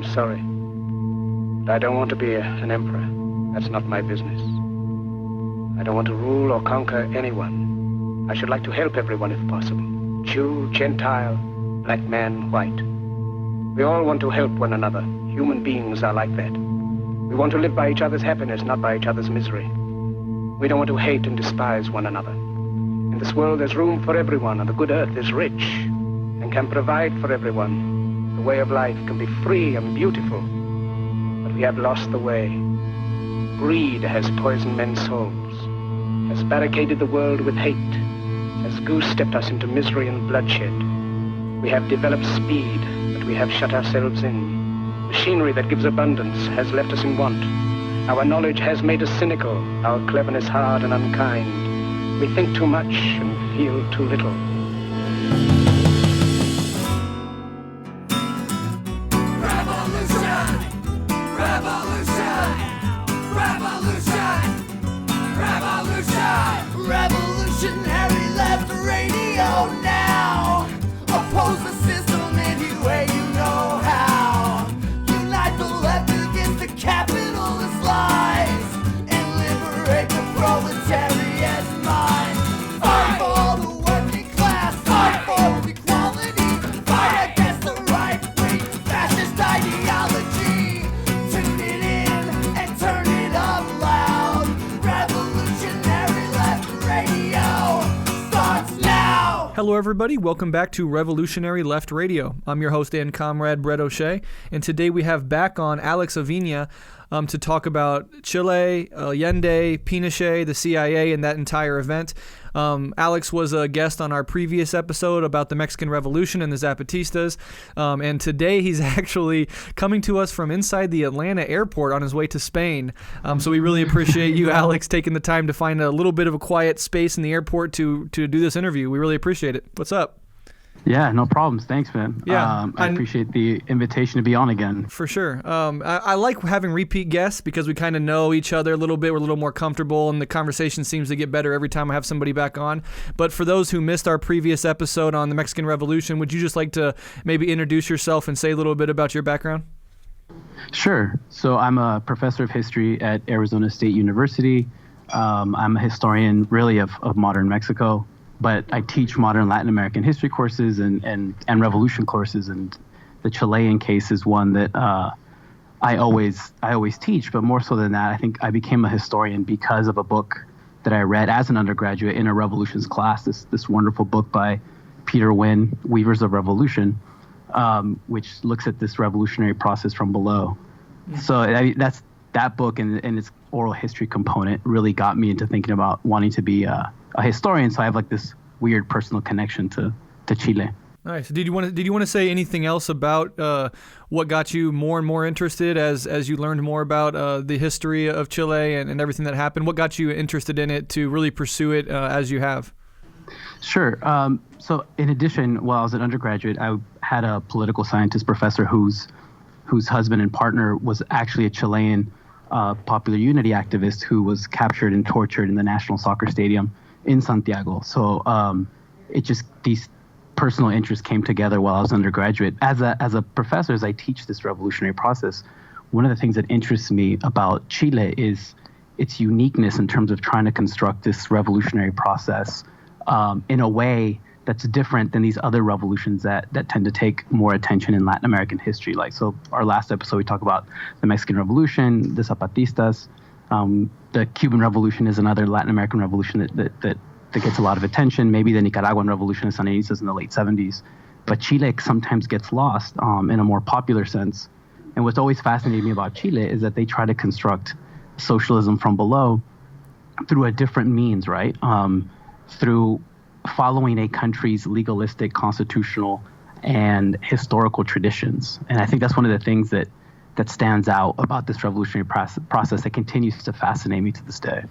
sorry. But I don't want to be an emperor. That's not my business. I don't want to rule or conquer anyone. I should like to help everyone if possible. Jew, Gentile, black man, white. We all want to help one another. Human beings are like that. We want to live by each other's happiness, not by each other's misery. We don't want to hate and despise one another. In this world there's room for everyone, and the good earth is rich and can provide for everyone. The way of life can be free and beautiful, but we have lost the way. Greed has poisoned men's souls, has barricaded the world with hate, has goose-stepped us into misery and bloodshed. We have developed speed, but we have shut ourselves in. Machinery that gives abundance has left us in want. Our knowledge has made us cynical, our cleverness hard and unkind. We think too much and feel too little. Revolution! Revolution! Revolution! Revolution! Revolutionary left radio now. Oppose the system any way you know how. Unite the left against the capitalist lies and liberate the proletariat's mind. Fight for the working class, fight for equality, fight against the right-wing fascist ideology. Tune it in and turn it up loud. Revolutionary left radio starts now. Hello, everybody. Welcome back to Revolutionary Left Radio. I'm your host and comrade, Brett O'Shea, and today we have back on Alex Aviña to talk about Chile, Allende, Pinochet, the CIA, and that entire event. Alex was a guest on our previous episode about the Mexican Revolution and the Zapatistas, and today he's actually coming to us from inside the Atlanta airport on his way to Spain. So we really appreciate you, Alex, taking the time to find a little bit of a quiet space in the airport to do this interview. We really appreciate it. What's up? Yeah, no problems. Thanks, man. Yeah, I appreciate the invitation to be on again. For sure. I like having repeat guests because we kind of know each other a little bit. We're a little more comfortable, and the conversation seems to get better every time I have somebody back on. But for those who missed our previous episode on the Mexican Revolution, would you just like to maybe introduce yourself and say a little bit about your background? Sure. So I'm a professor of history at Arizona State University. I'm a historian, really, of modern Mexico. But I teach modern Latin American history courses and revolution courses, and the Chilean case is one that I always teach. But more so than that, I think I became a historian because of a book that I read as an undergraduate in a revolutions class. This wonderful book by Peter Wynne, Weavers of Revolution, which looks at this revolutionary process from below. So that's that book and its oral history component really got me into thinking about wanting to be a historian. So I have like this weird personal connection to Chile. Nice. Did you want to say anything else about what got you more and more interested as you learned more about the history of Chile and everything that happened? What got you interested in it to really pursue it as you have? Sure. So in addition, while I was an undergraduate, I had a political scientist professor whose husband and partner was actually a Chilean popular unity activist who was captured and tortured in the National Soccer Stadium in Santiago. So these personal interests came together while I was undergraduate. As a professor, as I teach this revolutionary process, one of the things that interests me about Chile is its uniqueness in terms of trying to construct this revolutionary process in a way that's different than these other revolutions that tend to take more attention in Latin American history. Like, so our last episode, we talked about the Mexican Revolution, the Zapatistas. The Cuban Revolution is another Latin American revolution that gets a lot of attention. Maybe the Nicaraguan Revolution, the Sandinistas in the late 70s. But Chile sometimes gets lost in a more popular sense. And what's always fascinated me about Chile is that they try to construct socialism from below through a different means, right? Through following a country's legalistic, constitutional, and historical traditions. And I think that's one of the things that stands out about this revolutionary process that continues to fascinate me to this day.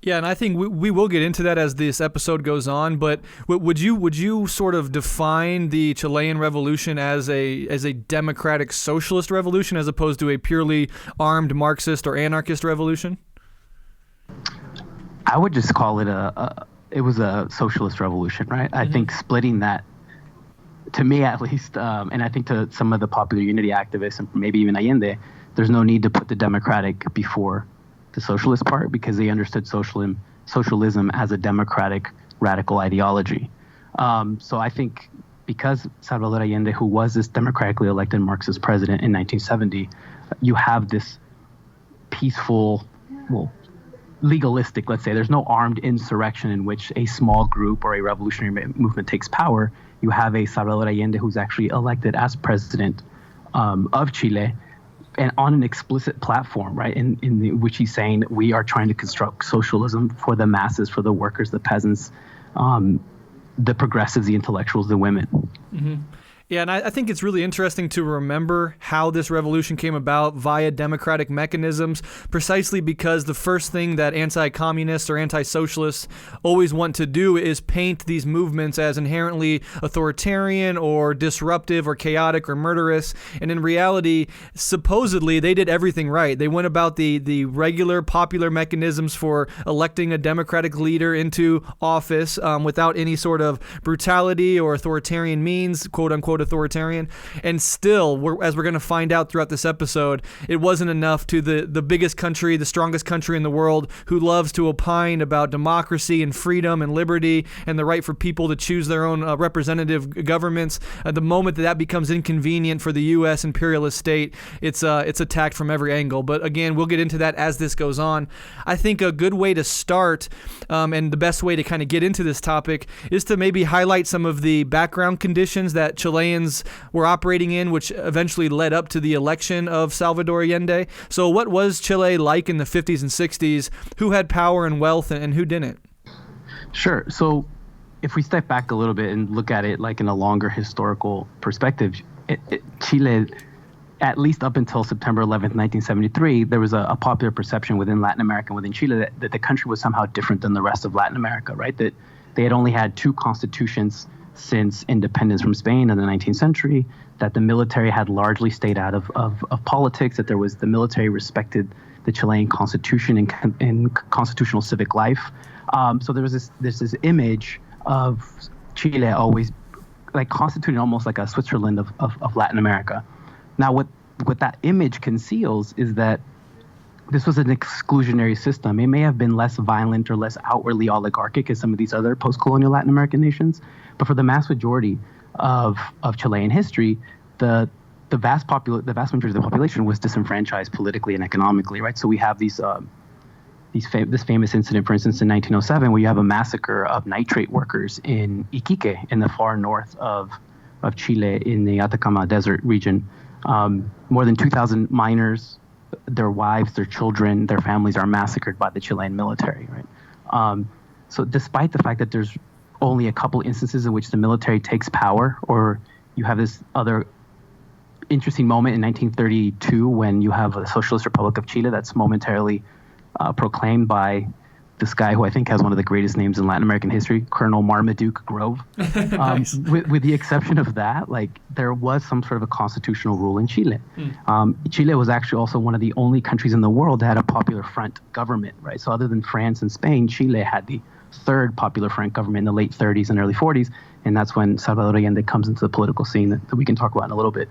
Yeah, and I think we will get into that as this episode goes on. But would you sort of define the Chilean Revolution as a democratic socialist revolution as opposed to a purely armed Marxist or anarchist revolution? I would just call it it was a socialist revolution, right? Mm-hmm. I think splitting that to me at least, and I think to some of the popular unity activists and maybe even Allende, there's no need to put the democratic before the socialist part because they understood socialism as a democratic radical ideology. So I think because Salvador Allende, who was this democratically elected Marxist president in 1970, you have this peaceful, well, legalistic, let's say, there's no armed insurrection in which a small group or a revolutionary movement takes power. You have a Salvador Allende who's actually elected as president of Chile, and on an explicit platform, right, in which he's saying we are trying to construct socialism for the masses, for the workers, the peasants, the progressives, the intellectuals, the women. Mm-hmm. Yeah, and I think it's really interesting to remember how this revolution came about via democratic mechanisms, precisely because the first thing that anti-communists or anti-socialists always want to do is paint these movements as inherently authoritarian or disruptive or chaotic or murderous. And in reality, supposedly, they did everything right. They went about the regular popular mechanisms for electing a democratic leader into office without any sort of brutality or authoritarian means, quote-unquote authoritarian, and still, as we're going to find out throughout this episode, it wasn't enough to the biggest country, the strongest country in the world, who loves to opine about democracy and freedom and liberty and the right for people to choose their own representative governments. At the moment that becomes inconvenient for the U.S. imperialist state, it's attacked from every angle. But again, we'll get into that as this goes on. I think a good way to start, and the best way to kind of get into this topic, is to maybe highlight some of the background conditions that Chileans were operating in, which eventually led up to the election of Salvador Allende. So what was Chile like in the 50s and 60s? Who had power and wealth and who didn't? Sure. So if we step back a little bit and look at it like in a longer historical perspective, Chile, at least up until September 11th, 1973, there was a popular perception within Latin America, within Chile, that the country was somehow different than the rest of Latin America, right? That they had only had two constitutions since independence from Spain in the 19th century, that the military had largely stayed out of politics, that the military respected the Chilean constitution and constitutional civic life. So there was this image of Chile always like constituting almost like a Switzerland of Latin America. Now, what that image conceals is that this was an exclusionary system. It may have been less violent or less outwardly oligarchic as some of these other post-colonial Latin American nations, but for the mass majority of Chilean history, the vast majority of the population was disenfranchised politically and economically, right? So we have this famous incident, for instance, in 1907, where you have a massacre of nitrate workers in Iquique, in the far north of Chile, in the Atacama Desert region. More than 2,000 miners, their wives, their children, their families are massacred by the Chilean military, right? So despite the fact that there's only a couple instances in which the military takes power, or you have this other interesting moment in 1932 when you have a Socialist Republic of Chile that's momentarily proclaimed by this guy who I think has one of the greatest names in Latin American history, Colonel Marmaduke Grove. Nice. With the exception of that, like there was some sort of a constitutional rule in Chile. Chile was actually also one of the only countries in the world that had a Popular Front government, right? So other than France and Spain, Chile had the third Popular Front government in the late 30s and early 40s, and that's when Salvador Allende comes into the political scene that we can talk about in a little bit.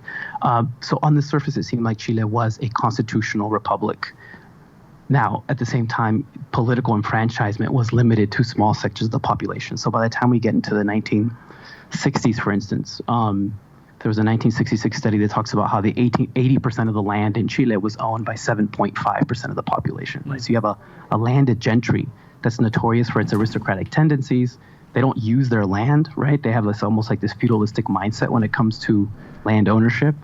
So on the surface, it seemed like Chile was a constitutional republic. Now, at the same time, political enfranchisement was limited to small sectors of the population. So by the time we get into the 1960s, for instance, there was a 1966 study that talks about how the 80% of the land in Chile was owned by 7.5% of the population. Right? So you have a landed gentry that's notorious for its aristocratic tendencies. They don't use their land, right? They have this almost like this feudalistic mindset when it comes to land ownership.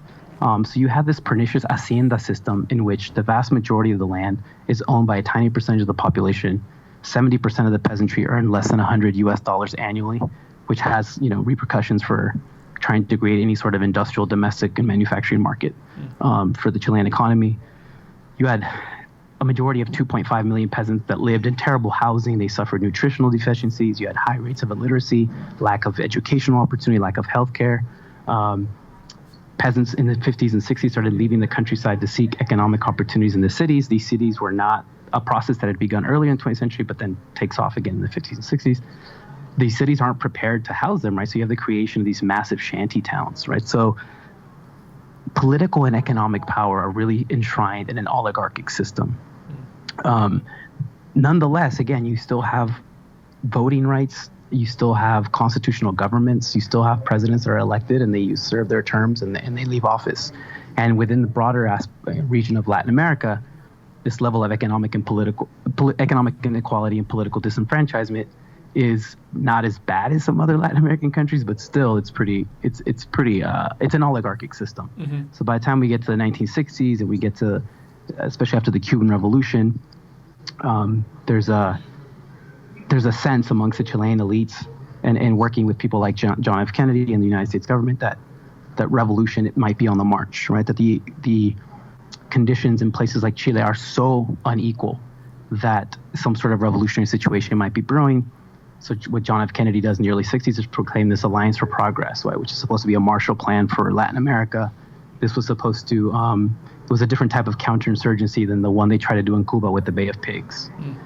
So you have this pernicious hacienda system in which the vast majority of the land is owned by a tiny percentage of the population. 70% of the peasantry earn less than $100 annually, which has, repercussions for trying to create any sort of industrial, domestic, and manufacturing market for the Chilean economy. You had a majority of 2.5 million peasants that lived in terrible housing. They suffered nutritional deficiencies. You had high rates of illiteracy, lack of educational opportunity, lack of health care. Peasants in the 50s and 60s started leaving the countryside to seek economic opportunities in the cities. These cities were not a process that had begun earlier in the 20th century, but then takes off again in the 50s and 60s. these cities aren't prepared to house them, right? So you have the creation of these massive shanty towns, right? So political and economic power are really enshrined in an oligarchic system. Nonetheless, again, you still have voting rights, you still have constitutional governments, you still have presidents that are elected and they serve their terms and they leave office. And within the broader region of Latin America, this level of economic inequality and political disenfranchisement is not as bad as some other Latin American countries, but still it's an oligarchic system. Mm-hmm. So by the time we get to the 1960s and we get to, especially after the Cuban Revolution, there's a sense amongst the Chilean elites and working with people like John F. Kennedy and the United States government that revolution, it might be on the march, right? That the conditions in places like Chile are so unequal that some sort of revolutionary situation might be brewing. So what John F. Kennedy does in the early 60s is proclaim this Alliance for Progress, right, which is supposed to be a Marshall Plan for Latin America. This was supposed to, it was a different type of counterinsurgency than the one they tried to do in Cuba with the Bay of Pigs. Mm.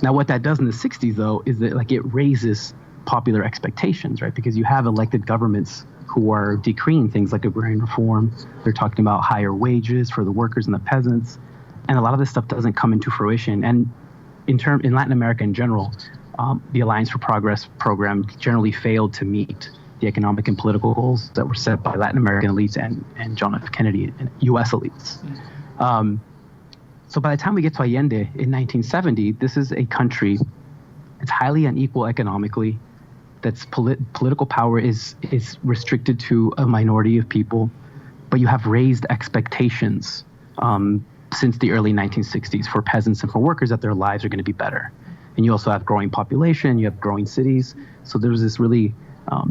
Now, what that does in the 60s, though, is that it raises popular expectations, right? Because you have elected governments who are decreeing things like agrarian reform. They're talking about higher wages for the workers and the peasants. And a lot of this stuff doesn't come into fruition. And in Latin America in general, the Alliance for Progress program generally failed to meet the economic and political goals that were set by Latin American elites and John F. Kennedy and U.S. elites. So by the time we get to Allende in 1970, this is a country that's highly unequal economically, that's political power is restricted to a minority of people, but you have raised expectations since the early 1960s for peasants and for workers that their lives are going to be better. And you also have growing population, you have growing cities. So there's this really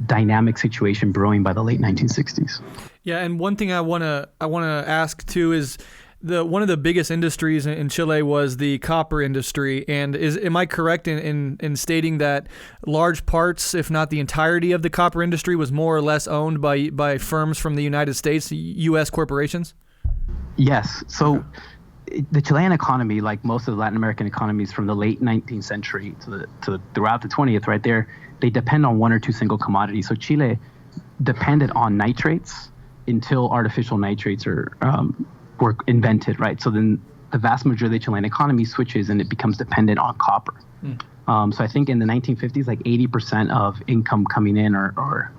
dynamic situation brewing by the late 1960s. Yeah, and one thing I wanna ask too is one of the biggest industries in Chile was the copper industry. And am I correct in stating that large parts, if not the entirety of the copper industry, was more or less owned by firms from the United States, U.S. corporations? Yes. So the Chilean economy, like most of the Latin American economies from the late 19th century to throughout the 20th, right there, they depend on one or two single commodities. So Chile depended on nitrates until artificial nitrates were invented, right? So then the vast majority of the Chilean economy switches and it becomes dependent on copper. So I think in the 1950s, like 80% of income coming in or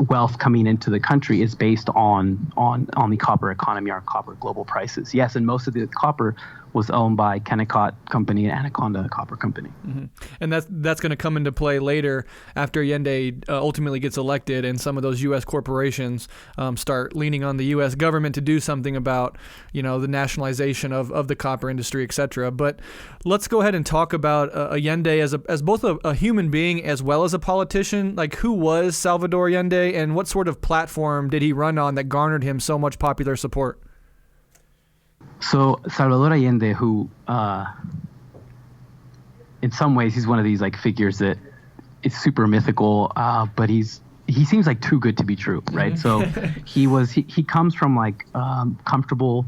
wealth coming into the country is based on the copper economy or copper global prices. Yes, and most of the copper was owned by Kennecott Company and Anaconda Copper Company. Mm-hmm. And that's going to come into play later after Allende ultimately gets elected and some of those U.S. corporations start leaning on the U.S. government to do something about, the nationalization of the copper industry, et cetera. But let's go ahead and talk about Allende as both a human being as well as a politician. Like, who was Salvador Allende and what sort of platform did he run on that garnered him so much popular support? So Salvador Allende, who in some ways he's one of these like figures that is super mythical, but he seems like too good to be true, right? Mm-hmm. So he comes from like comfortable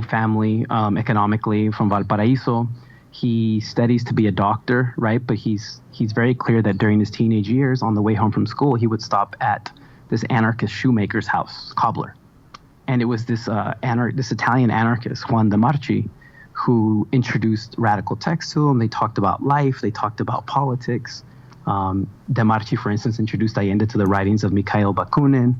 family economically from Valparaiso. He studies to be a doctor, right? But he's very clear that during his teenage years, on the way home from school, he would stop at this anarchist shoemaker's house, cobbler. And it was this Italian anarchist, Juan de Marchi, who introduced radical texts to him. They talked about life. They talked about politics. De Marchi, for instance, introduced Allende to the writings of Mikhail Bakunin.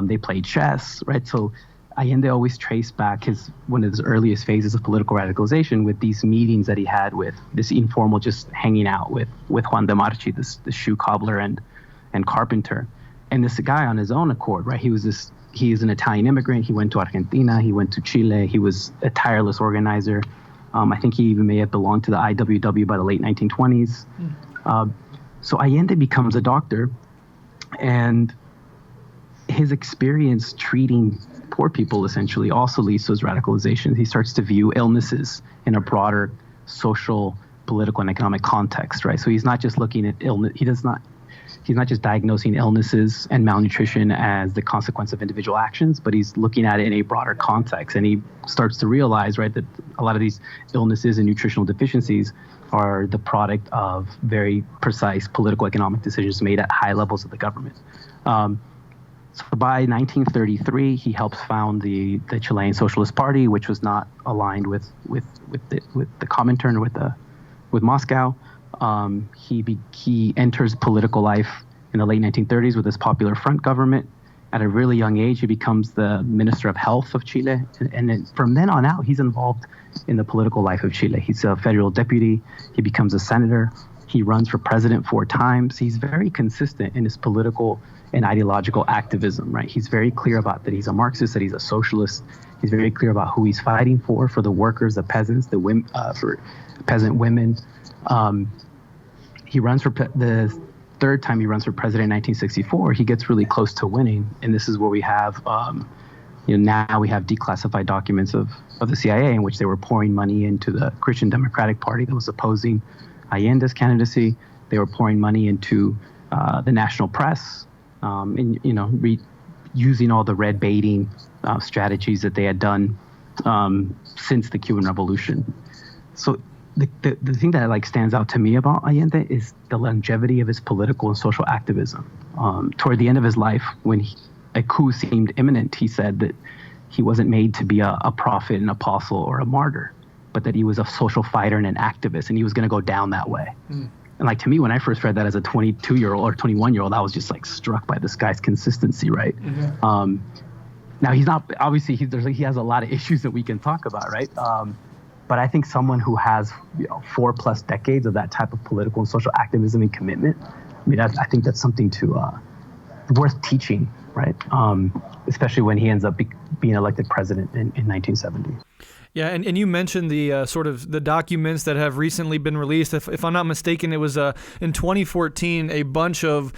They played chess, right? So Allende always traced back one of his earliest phases of political radicalization with these meetings that he had with this informal, just hanging out with Juan de Marchi, this shoe cobbler and carpenter. And this guy on his own accord, right? He is an Italian immigrant. He went to Argentina. He went to Chile. He was a tireless organizer. I think he even may have belonged to the IWW by the late 1920s. So Allende becomes a doctor, and his experience treating poor people essentially also leads to his radicalization. He starts to view illnesses in a broader social, political, and economic context, right? So he's not just looking at illness. he's not just diagnosing illnesses and malnutrition as the consequence of individual actions, but he's looking at it in a broader context. And he starts to realize, right, that a lot of these illnesses and nutritional deficiencies are the product of very precise political economic decisions made at high levels of the government. So by 1933, he helps found the Chilean Socialist Party, which was not aligned with the Comintern or with Moscow. He enters political life in the late 1930s with this Popular Front government. At a really young age, he becomes the Minister of Health of Chile, and then from then on out, he's involved in the political life of Chile. He's a federal deputy. He becomes a senator. He runs for president 4 times. He's very consistent in his political and ideological activism, right? He's very clear about that he's a Marxist, that he's a socialist. He's very clear about who he's fighting for the workers, the peasants, the women, for peasant women. He runs for the third time he runs for president in 1964. He gets really close to winning, and this is where we have, now we have declassified documents of the CIA in which they were pouring money into the Christian Democratic Party that was opposing Allende's candidacy. They were pouring money into the national press, and using all the red baiting strategies that they had done since the Cuban Revolution. So the thing that stands out to me about Allende is the longevity of his political and social activism. Toward the end of his life, when a coup seemed imminent, he said that he wasn't made to be a prophet, an apostle, or a martyr, but that he was a social fighter and an activist, and he was going to go down that way. And to me, when I first read that as a 22-year-old or 21-year-old, I was just struck by this guy's consistency, right? Mm-hmm. Now he's not, obviously he has a lot of issues that we can talk about, right? But I think someone who has 4+ decades of that type of political and social activism and commitment, I think that's something worth teaching, right? Especially when he ends up being elected president in 1970. Yeah, and you mentioned the sort of the documents that have recently been released. If I'm not mistaken, it was in 2014, a bunch of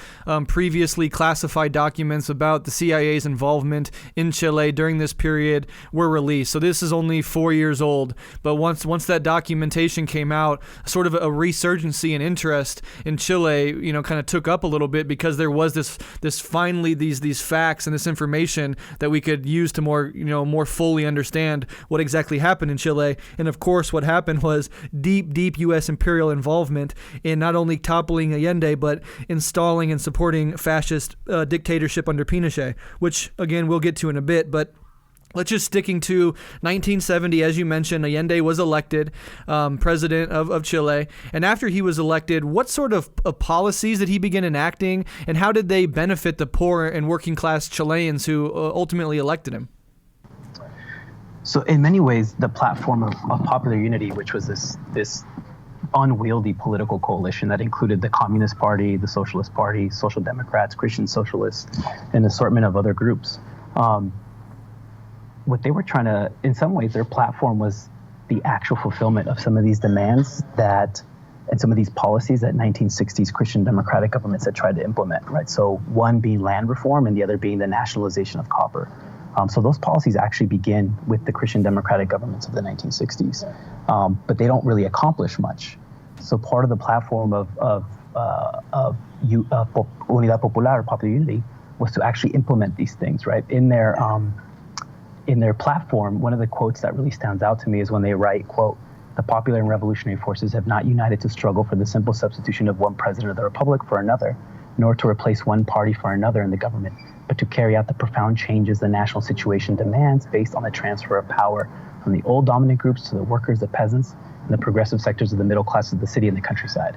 previously classified documents about the CIA's involvement in Chile during this period were released. So this is only 4 years old. But once that documentation came out, sort of a resurgency and interest in Chile, kind of took up a little bit because there was this finally these facts and this information that we could use to more fully understand what exactly happened in Chile. And of course, what happened was deep U.S. imperial involvement in not only toppling Allende, but installing and supporting fascist dictatorship under Pinochet, which, again, we'll get to in a bit. But let's just sticking to 1970, as you mentioned, Allende was elected president of Chile. And after he was elected, what sort of policies did he begin enacting, and how did they benefit the poor and working class Chileans who ultimately elected him? So in many ways, the platform of Popular Unity, which was this unwieldy political coalition that included the Communist Party, the Socialist Party, Social Democrats, Christian Socialists, and an assortment of other groups. What they were trying to, in some ways, their platform was the actual fulfillment of some of these demands and some of these policies that 1960s Christian democratic governments had tried to implement, right? So one being land reform and the other being the nationalization of copper. So those policies actually begin with the Christian democratic governments of the 1960s, but they don't really accomplish much. So part of the platform of Unidad Popular, Popular Unity, was to actually implement these things, right? In their platform, one of the quotes that really stands out to me is when they write, quote, "The popular and revolutionary forces have not united to struggle for the simple substitution of one president of the republic for another, nor to replace one party for another in the government, but to carry out the profound changes the national situation demands based on the transfer of power from the old dominant groups to the workers, the peasants, and the progressive sectors of the middle class of the city and the countryside."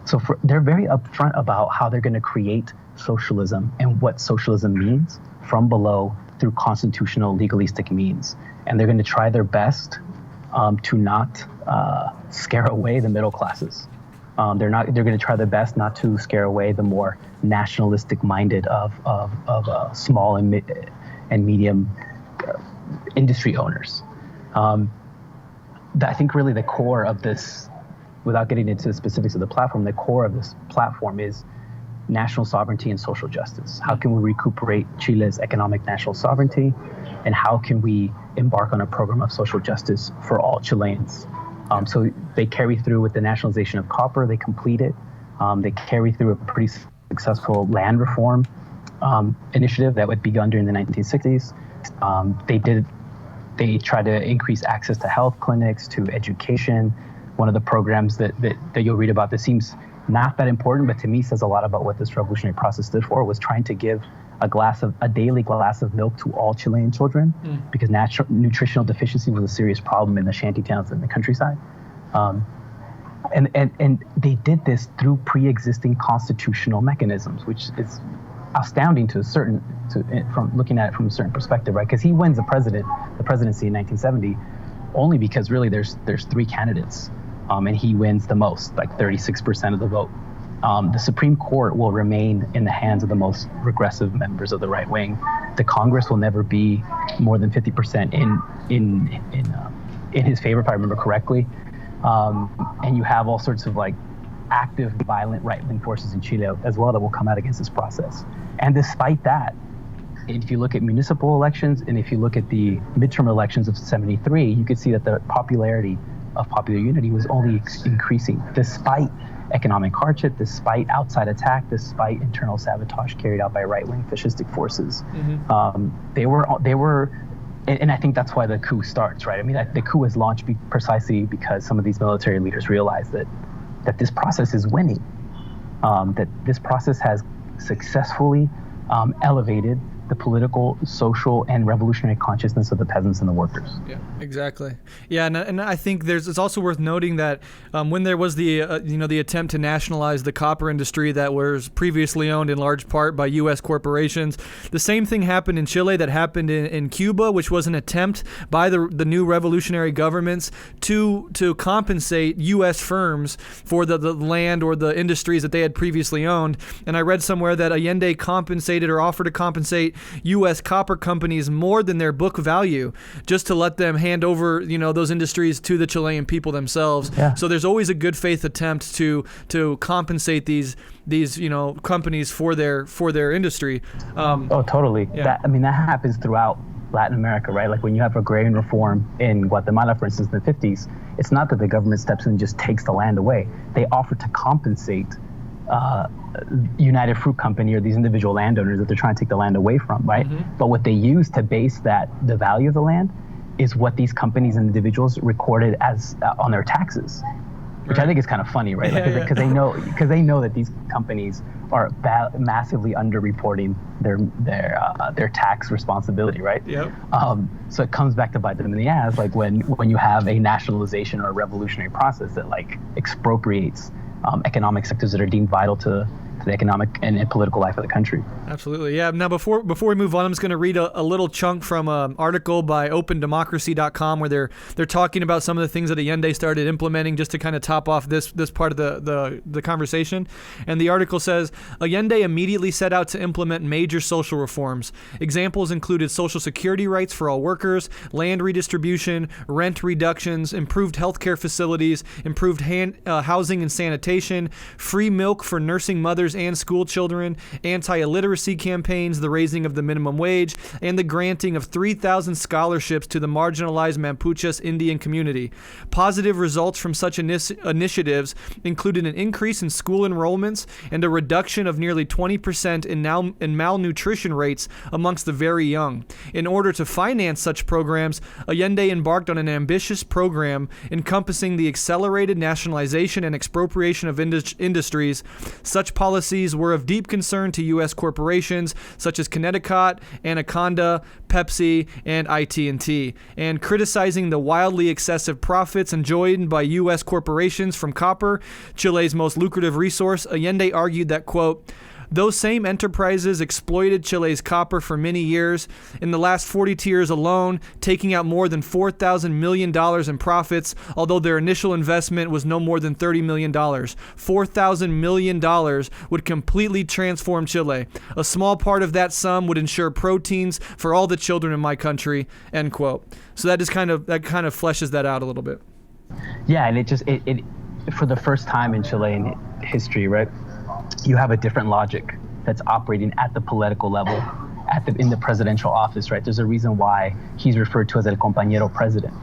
So they're very upfront about how they're going to create socialism and what socialism means from below through constitutional legalistic means. And they're going to try their best to not scare away the middle classes. They're going to try their best not to scare away the more nationalistic minded of small and medium industry owners. I think really the core of this, without getting into the specifics of the platform, the core of this platform is national sovereignty and social justice. How can we recuperate Chile's economic national sovereignty, and how can we embark on a program of social justice for all Chileans? So they carry through with the nationalization of copper. They complete it. They carry through a pretty successful land reform initiative that would begun during the 1960s. They tried to increase access to health clinics, to education. One of the programs that you'll read about that seems not that important, but to me says a lot about what this revolutionary process stood for, was trying to give a daily glass of milk to all Chilean children, because nutritional deficiency was a serious problem in the shanty towns and the countryside. And they did this through pre-existing constitutional mechanisms, which is astounding from looking at it from a certain perspective, right? Because he wins the presidency in 1970 only because really there's three candidates, and he wins the most, like 36% of the vote. The Supreme Court will remain in the hands of the most regressive members of the right wing. The Congress will never be more than 50% in his favor, if I remember correctly. And you have all sorts of like active, violent right-wing forces in Chile as well that will come out against this process. And despite that, if you look at municipal elections and if you look at the midterm elections of '73, you could see that the popularity of Popular Unity was only increasing despite economic hardship, despite outside attack, despite internal sabotage carried out by right-wing fascistic forces. They were, and I think that's why the coup starts, right? I mean, the coup is launched precisely because some of these military leaders realize that this process is winning, that this process has successfully elevated the political, social, and revolutionary consciousness of the peasants and the workers. Yeah, exactly. Yeah, and I think it's also worth noting that when there was the attempt to nationalize the copper industry that was previously owned in large part by U.S. corporations, the same thing happened in Chile that happened in Cuba, which was an attempt by the new revolutionary governments to compensate U.S. firms for the land or the industries that they had previously owned. And I read somewhere that Allende compensated or offered to compensate U.S. copper companies more than their book value, just to let them hand over, those industries to the Chilean people themselves. Yeah. So there's always a good faith attempt to compensate these companies for their industry. Totally. Yeah. That happens throughout Latin America, right? Like when you have agrarian reform in Guatemala, for instance, in the 50s, it's not that the government steps in and just takes the land away. They offer to compensate United Fruit Company or these individual landowners that they're trying to take the land away from, right? But what they use to base the value of the land is what these companies and individuals recorded as on their taxes, which I think is kind of funny, right? Because they know that these companies are massively underreporting their tax responsibility, right? Yep. So it comes back to bite them in the ass, like when you have a nationalization or a revolutionary process that like expropriates economic sectors that are deemed vital to the economic and political life of the country. Absolutely, yeah. Now, before we move on, I'm just going to read a little chunk from an article by OpenDemocracy.com where they're talking about some of the things that Allende started implementing, just to kind of top off this part of the conversation. And the article says, Allende immediately set out to implement major social reforms. Examples included social security rights for all workers, land redistribution, rent reductions, improved healthcare facilities, improved housing and sanitation, free milk for nursing mothers and school children, anti-illiteracy campaigns, the raising of the minimum wage, and the granting of 3,000 scholarships to the marginalized Mapuches Indian community. Positive results from such initiatives included an increase in school enrollments and a reduction of nearly 20% in malnutrition rates amongst the very young. In order to finance such programs, Allende embarked on an ambitious program encompassing the accelerated nationalization and expropriation of industries. Such policies were of deep concern to U.S. corporations such as Connecticut, Anaconda, Pepsi, and IT&T, and criticizing the wildly excessive profits enjoyed by U.S. corporations from copper, Chile's most lucrative resource. Allende argued that, quote, those same enterprises exploited Chile's copper for many years, in the last 42 years alone, taking out more than $4,000 million in profits, although their initial investment was no more than $30 million. $4,000 million would completely transform Chile. A small part of that sum would ensure proteins for all the children in my country, end quote. So that kind of fleshes that out a little bit. Yeah, and it for the first time in Chilean history, right? You have a different logic that's operating at the political level, in the presidential office, right? There's a reason why he's referred to as el compañero president.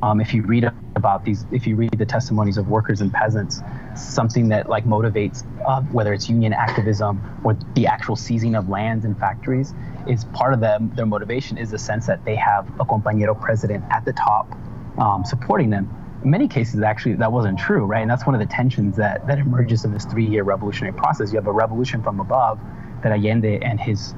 If you read about these, if you read the testimonies of workers and peasants, something that like motivates, whether it's union activism or the actual seizing of lands and factories, is part of their motivation is the sense that they have a compañero president at the top supporting them. In many cases, actually, that wasn't true, right? And that's one of the tensions that emerges in this 3-year revolutionary process. You have a revolution from above that Allende and his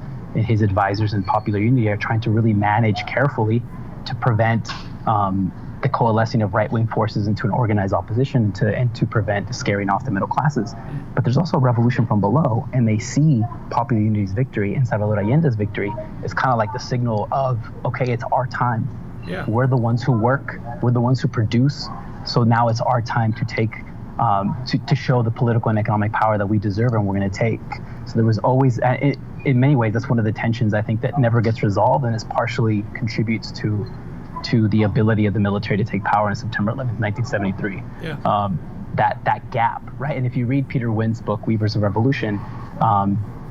advisors in Popular Unity are trying to really manage carefully to prevent the coalescing of right-wing forces into an organized opposition and to prevent scaring off the middle classes. But there's also a revolution from below, and they see Popular Unity's victory and Salvador Allende's victory as kind of like the signal of, okay, it's our time. Yeah. We're the ones who work, we're the ones who produce, so now it's our time to take, to show the political and economic power that we deserve and we're going to take. So there was always, in many ways, that's one of the tensions I think that never gets resolved, and is partially contributes to the ability of the military to take power on September 11th, 1973. Yeah. That gap, right? And if you read Peter Wynn's book, Weavers of Revolution,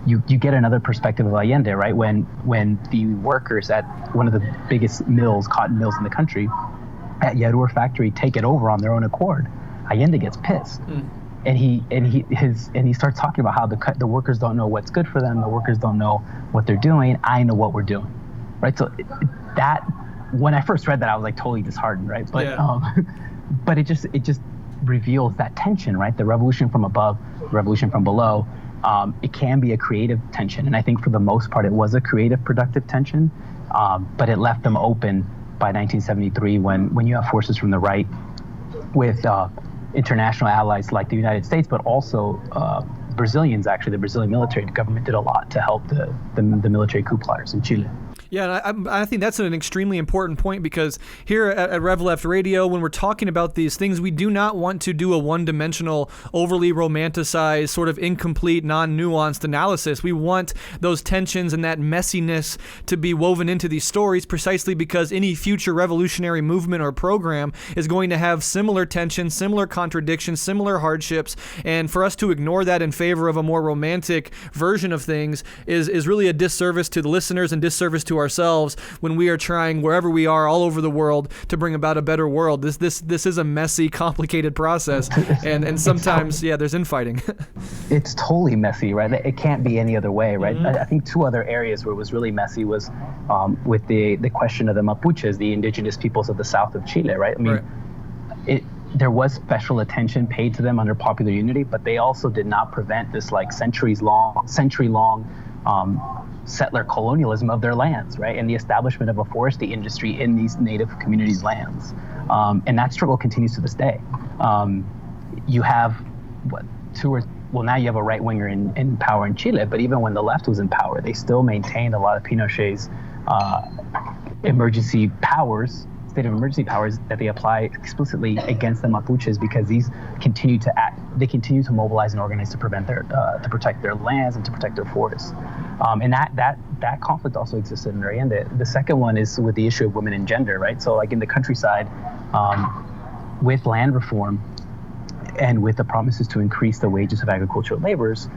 you get another perspective of Allende, right? When the workers at one of the biggest mills, cotton mills in the country, at Yarur factory, take it over on their own accord, Allende gets pissed. And he starts talking about how the workers don't know what's good for them, the workers don't know what they're doing. I know what we're doing, right? So that, when I first read that, I was like totally disheartened, right? But yeah. But it just reveals that tension, right? The revolution from above, revolution from below. It can be a creative tension, and I think for the most part it was a creative, productive tension. But it left them open by 1973 when you have forces from the right with international allies like the United States, but also Brazilians. Actually, the Brazilian military government did a lot to help the military coup plotters in Chile. Yeah, and I think that's an extremely important point, because here at Rev Left Radio, when we're talking about these things, we do not want to do a one-dimensional, overly romanticized, sort of incomplete, non-nuanced analysis. We want those tensions and that messiness to be woven into these stories, precisely because any future revolutionary movement or program is going to have similar tensions, similar contradictions, similar hardships, and for us to ignore that in favor of a more romantic version of things is really a disservice to the listeners and disservice to ourselves when we are trying, wherever we are all over the world, to bring about a better world. This is a messy, complicated process, and sometimes there's infighting. It's totally messy, right? It can't be any other way, right? Mm-hmm. I think two other areas where it was really messy was with the question of the Mapuches, the indigenous peoples of the south of Chile, right? I mean, there was special attention paid to them under Popular Unity, but they also did not prevent this like century-long settler colonialism of their lands, right? And the establishment of a forestry industry in these native communities' lands. And that struggle continues to this day. You have, now you have a right-winger in power in Chile, but even when the left was in power, they still maintained a lot of Pinochet's state of emergency powers that they apply explicitly against the Mapuches, because these continue to mobilize and organize to protect their lands and to protect their forests. And that conflict also existed in Allende. The second one is with the issue of women and gender, right? So like in the countryside, with land reform and with the promises to increase the wages of agricultural laborers,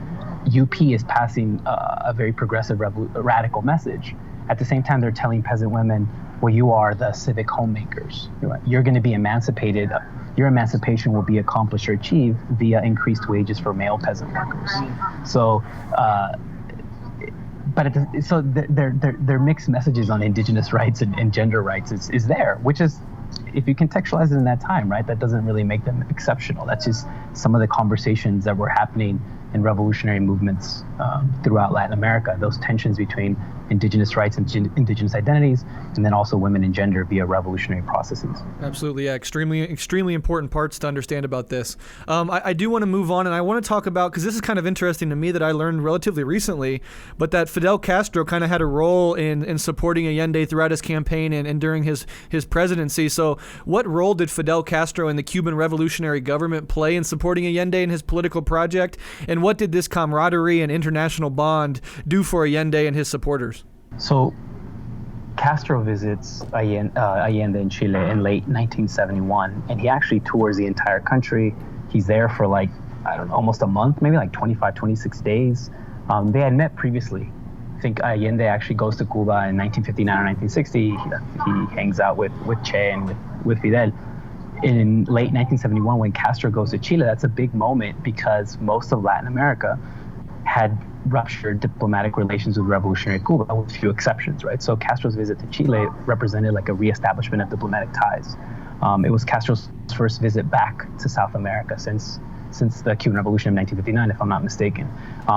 UP is passing a very progressive, radical message. At the same time, they're telling peasant women, well, you are the civic homemakers. You're going to be emancipated. Your emancipation will be accomplished or achieved via increased wages for male peasant workers. So, their mixed messages on indigenous rights and gender rights is there, which is, if you contextualize it in that time, right, that doesn't really make them exceptional. That's just some of the conversations that were happening in revolutionary movements throughout Latin America, those tensions between indigenous rights and indigenous identities, and then also women and gender via revolutionary processes. Absolutely, yeah. Extremely important parts to understand about this. I do want to move on, and I want to talk about, because this is kind of interesting to me that I learned relatively recently, but that Fidel Castro kind of had a role in supporting Allende throughout his campaign and during his presidency. So what role did Fidel Castro and the Cuban revolutionary government play in supporting Allende and his political project? And what did this camaraderie and international bond do for Allende and his supporters? So Castro visits Allende in Chile in late 1971, and he actually tours the entire country. He's there for almost a month, maybe 26 days. They had met previously. I think Allende actually goes to Cuba in 1959 or 1960. He hangs out with Che and with Fidel. in late 1971, when Castro goes to Chile, that's a big moment because most of Latin America had ruptured diplomatic relations with revolutionary Cuba, with few exceptions, right? So Castro's visit to Chile represented like a reestablishment of diplomatic ties. It was Castro's first visit back to South America since the Cuban Revolution of 1959, if I'm not mistaken.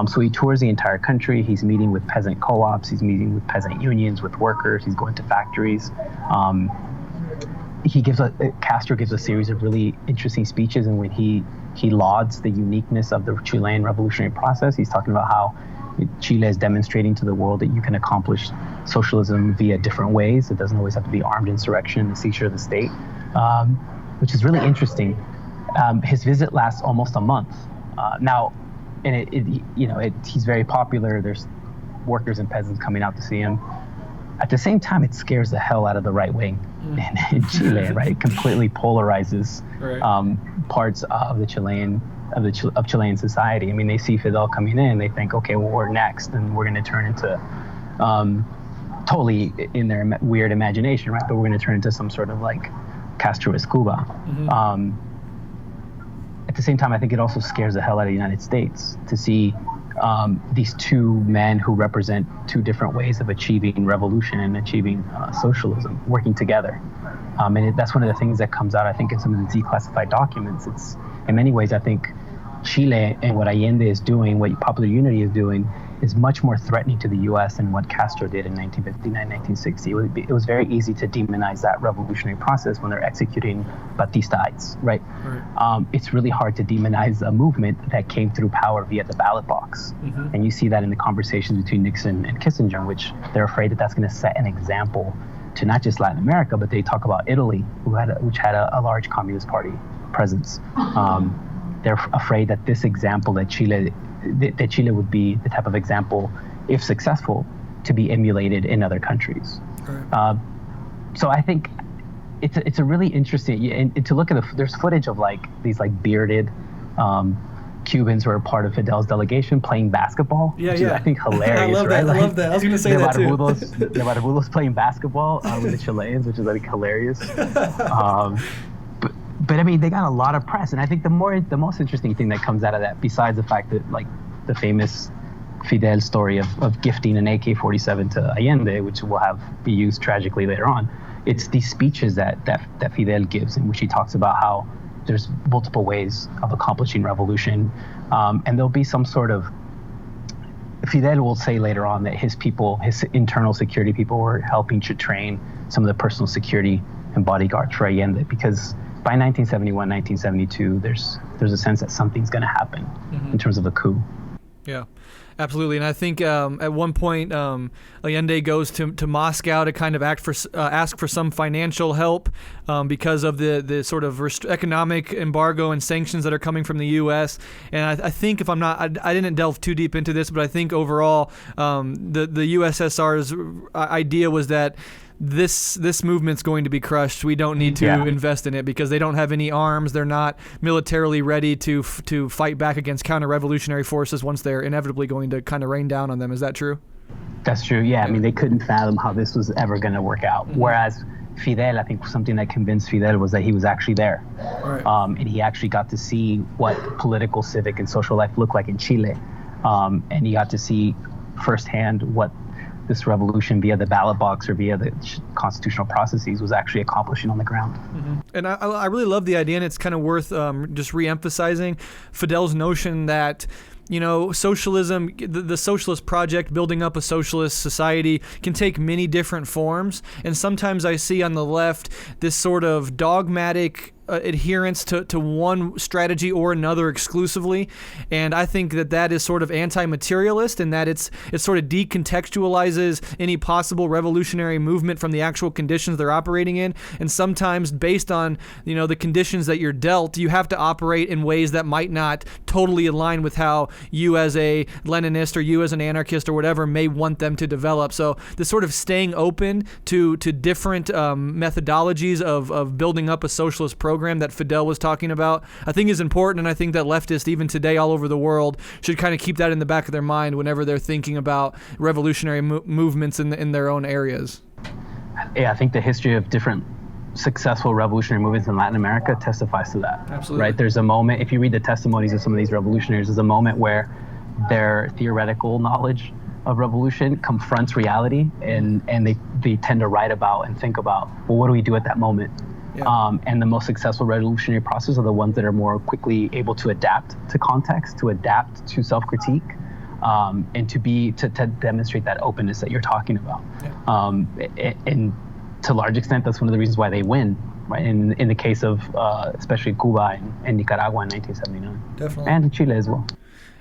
So he tours the entire country. He's meeting with peasant co-ops. He's meeting with peasant unions, with workers. He's going to factories. Castro gives a series of really interesting speeches, and when he lauds the uniqueness of the Chilean revolutionary process. He's talking about how Chile is demonstrating to the world that you can accomplish socialism via different ways. It doesn't always have to be armed insurrection, the seizure of the state, which is really interesting. His visit lasts almost a month. He's very popular. There's workers and peasants coming out to see him. At the same time, it scares the hell out of the right wing in Chile, right? It completely polarizes parts of the Chilean society. I mean, they see Fidel coming in, they think, okay, well, we're next, and we're going to turn into totally in their weird imagination, right? But we're going to turn into some sort of like Castroist Cuba. At the same time, I think it also scares the hell out of the United States to see these two men who represent two different ways of achieving revolution and achieving socialism working together. That's one of the things that comes out, I think, in some of the declassified documents. It's, in many ways, I think Chile and what Allende is doing, what Popular Unity is doing, is much more threatening to the U.S. than what Castro did in 1959, 1960. It was very easy to demonize that revolutionary process when they're executing Batista's, right? It's really hard to demonize a movement that came through power via the ballot box. And you see that in the conversations between Nixon and Kissinger, which they're afraid that that's going to set an example to not just Latin America, but they talk about Italy, which had a large Communist Party presence. They're afraid that this example that Chile would be the type of example, if successful, to be emulated in other countries. So I think it's a really interesting, and to look at there's footage of like these like bearded Cubans who are part of Fidel's delegation playing basketball, which is, I think, hilarious. I love right? that. I love that. I was going to say that too. The Barbudos playing basketball with the Chileans, which is, I think, hilarious. But I mean, they got a lot of press, and I think the most interesting thing that comes out of that, besides the fact that like the famous Fidel story of gifting an AK-47 to Allende, which will be used tragically later on, it's these speeches that Fidel gives, in which he talks about how there's multiple ways of accomplishing revolution, and there'll be some sort of. Fidel will say later on that his internal security people, were helping to train some of the personal security and bodyguards for Allende, because by 1971, 1972, there's a sense that something's going to happen in terms of the coup. Yeah, absolutely. And I think at one point Allende goes to Moscow to kind of ask for some financial help because of the sort of economic embargo and sanctions that are coming from the U.S. And I think, if I'm not, I didn't delve too deep into this, but I think overall the USSR's idea was that this movement's going to be crushed. We don't need to invest in it because they don't have any arms. They're not militarily ready to fight back against counter-revolutionary forces once they're inevitably going to kind of rain down on them. Is that true? That's true, yeah. I mean, they couldn't fathom how this was ever going to work out. Whereas Fidel, I think something that convinced Fidel was that he was actually there. And he actually got to see what political, civic, and social life looked like in Chile. And he got to see firsthand what this revolution via the ballot box or via the constitutional processes was actually accomplishing on the ground. And I really love the idea, and it's kind of worth just re-emphasizing Fidel's notion that, you know, socialism, the socialist project, building up a socialist society, can take many different forms. And sometimes I see on the left this sort of dogmatic adherence to one strategy or another exclusively, and I think that is sort of anti-materialist, and that it sort of decontextualizes any possible revolutionary movement from the actual conditions they're operating in. And sometimes, based on the conditions that you're dealt, you have to operate in ways that might not totally align with how you as a Leninist or you as an anarchist or whatever may want them to develop. So this sort of staying open to different methodologies of building up a socialist program that Fidel was talking about, I think is important, and I think that leftists, even today all over the world, should kind of keep that in the back of their mind whenever they're thinking about revolutionary movements in their own areas. Yeah, I think the history of different successful revolutionary movements in Latin America testifies to that. Absolutely. Right? There's a moment, if you read the testimonies of some of these revolutionaries, there's a moment where their theoretical knowledge of revolution confronts reality, and they tend to write about and think about, well, what do we do at that moment? Yeah. And the most successful revolutionary processes are the ones that are more quickly able to adapt to context, to adapt to self-critique, and to demonstrate that openness that you're talking about. Yeah. And to a large extent, that's one of the reasons why they win, right? In the case of especially Cuba and Nicaragua in 1979. Definitely. And Chile as well.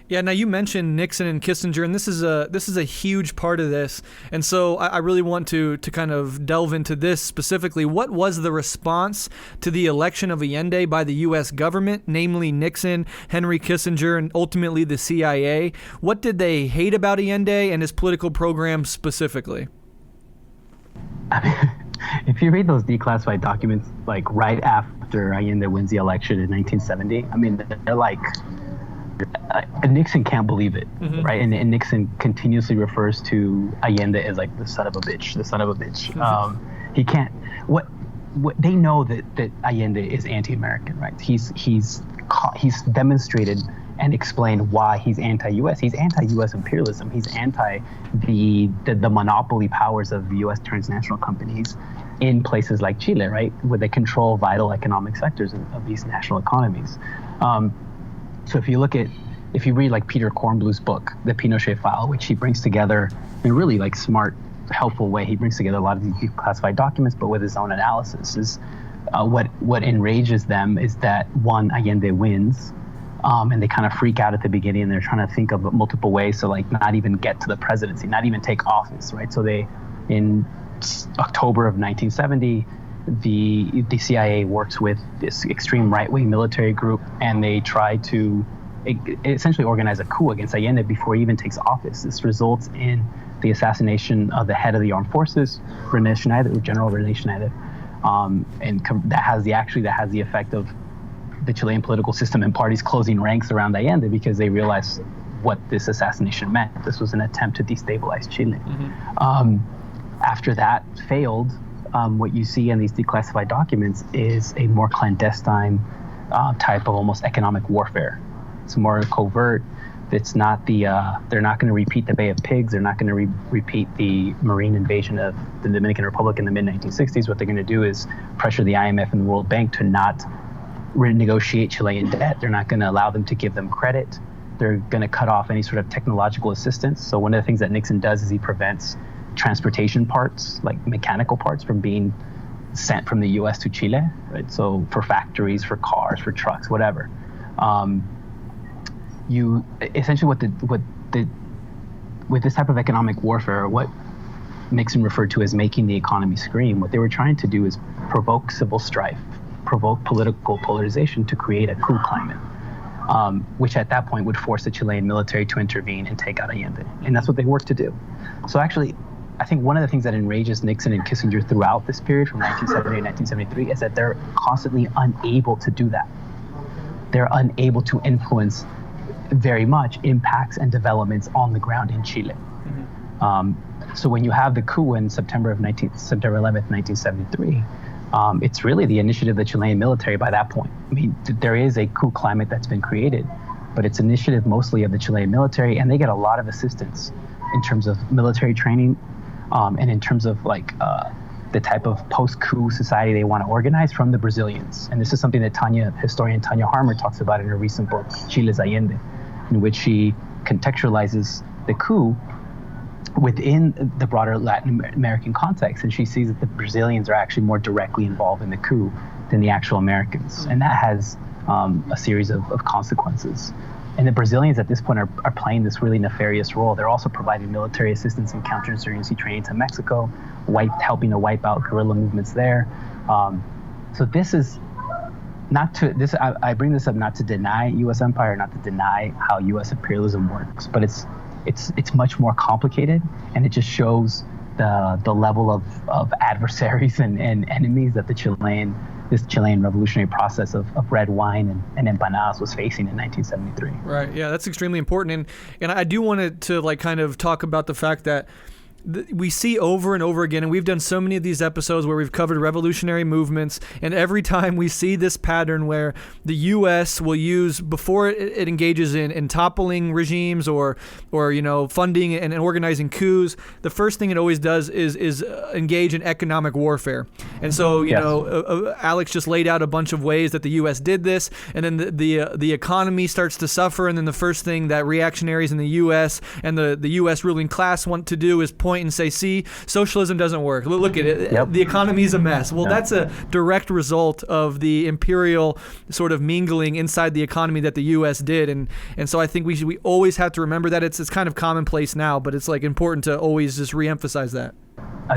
Yeah, now you mentioned Nixon and Kissinger, and this is a huge part of this. And so I really want to kind of delve into this specifically. What was the response to the election of Allende by the U.S. government, namely Nixon, Henry Kissinger, and ultimately the CIA? What did they hate about Allende and his political program specifically? I mean, if you read those declassified documents, like right after Allende wins the election in 1970, I mean, they're like... Nixon can't believe it, mm-hmm. right? And Nixon continuously refers to Allende as like the son of a bitch. Mm-hmm. He can't. What they know that Allende is anti-American, right? He's demonstrated and explained why he's anti-U.S. He's anti-U.S. imperialism. He's anti the monopoly powers of U.S. transnational companies in places like Chile, right, where they control vital economic sectors of these national economies. So if you read like Peter Kornbluth's book, The Pinochet File, which he brings together in a really like smart, helpful way, he brings together a lot of these declassified documents, but with his own analysis, is what enrages them is that, one, Allende wins, and they kind of freak out at the beginning, and they're trying to think of multiple ways to like not even get to the presidency, not even take office, right? So in October of 1970, the CIA works with this extreme right-wing military group, and they try to essentially organize a coup against Allende before he even takes office. This results in the assassination of the head of the armed forces, General René Schneider, and that has the effect of the Chilean political system and parties closing ranks around Allende because they realized what this assassination meant. This was an attempt to destabilize Chile. Mm-hmm. After that failed, what you see in these declassified documents is a more clandestine type of almost economic warfare. It's more covert. It's not they're not going to repeat the Bay of Pigs. They're not going to repeat the marine invasion of the Dominican Republic in the mid-1960s. What they're going to do is pressure the IMF and the World Bank to not renegotiate Chilean debt. They're not going to allow them to give them credit. They're going to cut off any sort of technological assistance. So one of the things that Nixon does is he prevents transportation parts, like mechanical parts, from being sent from the U.S. to Chile, right? So for factories, for cars, for trucks, whatever. You essentially with this type of economic warfare, what Nixon referred to as making the economy scream, what they were trying to do is provoke civil strife, provoke political polarization to create a coup climate, which at that point would force the Chilean military to intervene and take out Allende. And that's what they worked to do. So actually, I think one of the things that enrages Nixon and Kissinger throughout this period from 1970 to 1973 is that they're constantly unable to do that. They're unable to influence very much impacts and developments on the ground in Chile. Mm-hmm. So when you have the coup in September 11th, 1973, it's really the initiative of the Chilean military by that point. I mean, there is a coup climate that's been created, but it's initiative mostly of the Chilean military, and they get a lot of assistance in terms of military training, and in terms of like the type of post-coup society they want to organize from the Brazilians. And this is something that historian Tanya Harmer talks about in her recent book, Chile's Allende, in which she contextualizes the coup within the broader Latin American context. And she sees that the Brazilians are actually more directly involved in the coup than the actual Americans. And that has a series of consequences. And the Brazilians at this point are playing this really nefarious role. They're also providing military assistance and counterinsurgency training to Mexico, helping to wipe out guerrilla movements there. So this is not to this. I bring this up not to deny U.S. empire, not to deny how U.S. imperialism works, but it's much more complicated, and it just shows the level of adversaries and enemies that this Chilean revolutionary process of red wine and empanadas was facing in 1973. Right. Yeah, that's extremely important, and I do want to like kind of talk about the fact that we see over and over again, and we've done so many of these episodes where we've covered revolutionary movements, and every time we see this pattern where the U.S. will use, before it engages in toppling regimes or funding and organizing coups, the first thing it always does is engage in economic warfare. And so, Alex just laid out a bunch of ways that the U.S. did this, and then the economy starts to suffer, and then the first thing that reactionaries in the U.S. and the U.S. ruling class want to do is point and say, see, socialism doesn't work. Look at it. Yep. The economy's a mess. Well, that's a direct result of the imperial sort of mingling inside the economy that the U.S. did. And so I think we always have to remember that. It's kind of commonplace now, but it's like important to always just reemphasize that.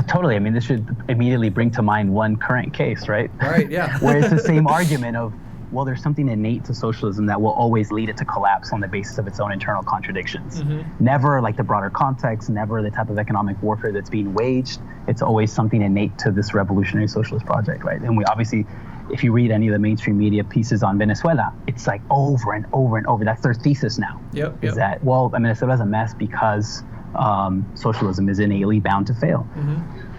Totally. I mean, this should immediately bring to mind one current case, right? Right, yeah. Where it's the same argument of, well, there's something innate to socialism that will always lead it to collapse on the basis of its own internal contradictions. Mm-hmm. Never like the broader context, never the type of economic warfare that's being waged. It's always something innate to this revolutionary socialist project, right? And we obviously, if you read any of the mainstream media pieces on Venezuela, it's like over and over and over. That's their thesis now. Yep. Is that, well, Venezuela's a mess because socialism is innately bound to fail. Mm-hmm.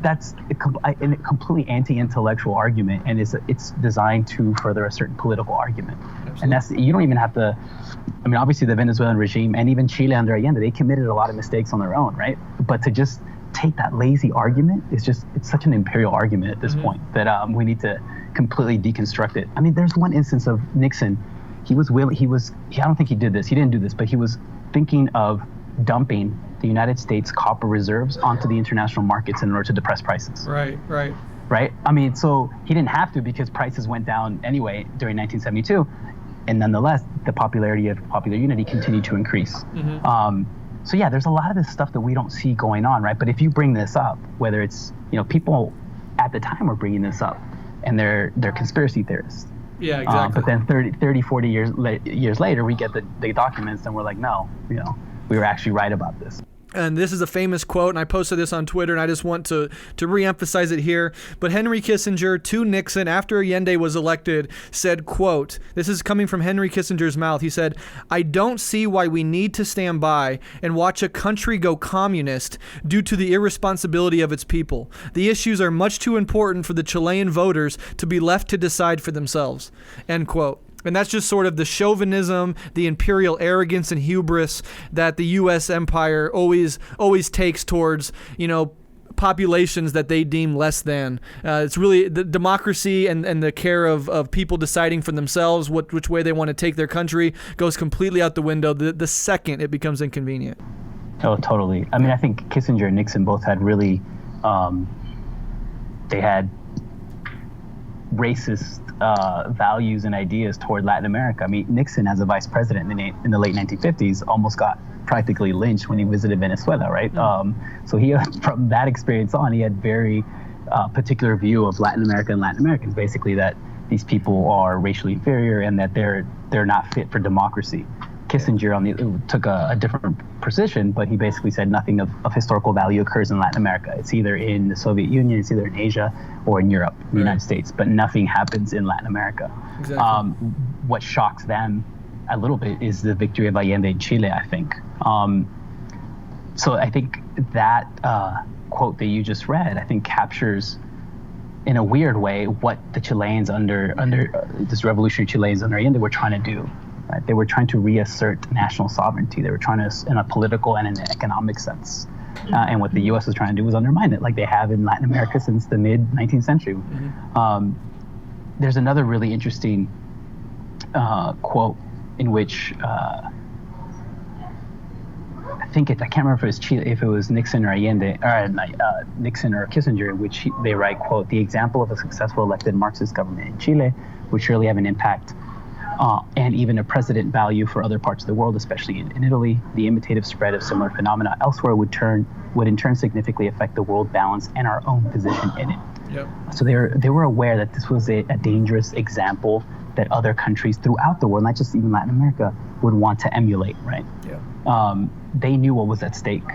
That's a completely anti-intellectual argument, and it's designed to further a certain political argument. Absolutely. And that's, you don't even have to, obviously the Venezuelan regime and even Chile under Allende, they committed a lot of mistakes on their own, right? But to just take that lazy argument it's such an imperial argument at this mm-hmm. point that we need to completely deconstruct it. There's one instance of Nixon. I don't think he did this. He didn't do this, but he was thinking of dumping the United States copper reserves onto the international markets in order to depress prices. Right. So he didn't have to, because prices went down anyway during 1972, and nonetheless, the popularity of Popular Unity continued to increase. Mm-hmm. So yeah, there's a lot of this stuff that we don't see going on, right? But if you bring this up, whether it's, people at the time were bringing this up, and they're conspiracy theorists. Yeah, exactly. But then 30, 40 years later, we get the documents, and we're like, no, we were actually right about this. And this is a famous quote, and I posted this on Twitter, and I just want to reemphasize it here. But Henry Kissinger to Nixon after Allende was elected said, quote, this is coming from Henry Kissinger's mouth. He said, "I don't see why we need to stand by and watch a country go communist due to the irresponsibility of its people. The issues are much too important for the Chilean voters to be left to decide for themselves." End quote. And that's just sort of the chauvinism, the imperial arrogance and hubris that the U.S. empire always takes towards, populations that they deem less than. It's really the democracy and the care of people deciding for themselves which way they want to take their country goes completely out the window the second it becomes inconvenient. Oh, totally. I think Kissinger and Nixon both had really, they had racist values and ideas toward Latin America. Nixon, as a vice president in the late 1950s, almost got practically lynched when he visited Venezuela, right? Mm-hmm. So he, from that experience on, he had very particular view of Latin America and Latin Americans, basically that these people are racially inferior and that they're not fit for democracy. Kissinger took a different position, but he basically said nothing of historical value occurs in Latin America. It's either in the Soviet Union, it's either in Asia or in Europe, the United States, but nothing happens in Latin America. Exactly. What shocks them a little bit is the victory of Allende in Chile, I think. So I think that quote that you just read, I think captures in a weird way what the Chileans under this revolutionary Chileans under Allende were trying to do. Right? They were trying to reassert national sovereignty. They were trying to, in a political and in an economic sense. And what the U.S. was trying to do was undermine it, like they have in Latin America since the mid-19th century. Mm-hmm. There's another really interesting quote in which I can't remember if it was Chile, if it was Nixon or Allende, or Nixon or Kissinger, in which they write, quote, "The example of a successful elected Marxist government in Chile would surely have an impact and even a precedent value for other parts of the world, especially in Italy. The imitative spread of similar phenomena elsewhere would in turn significantly affect the world balance and our own position in it." Yep. So they were aware that this was a dangerous example that other countries throughout the world, not just even Latin America, would want to emulate, right? Yeah. They knew what was at stake.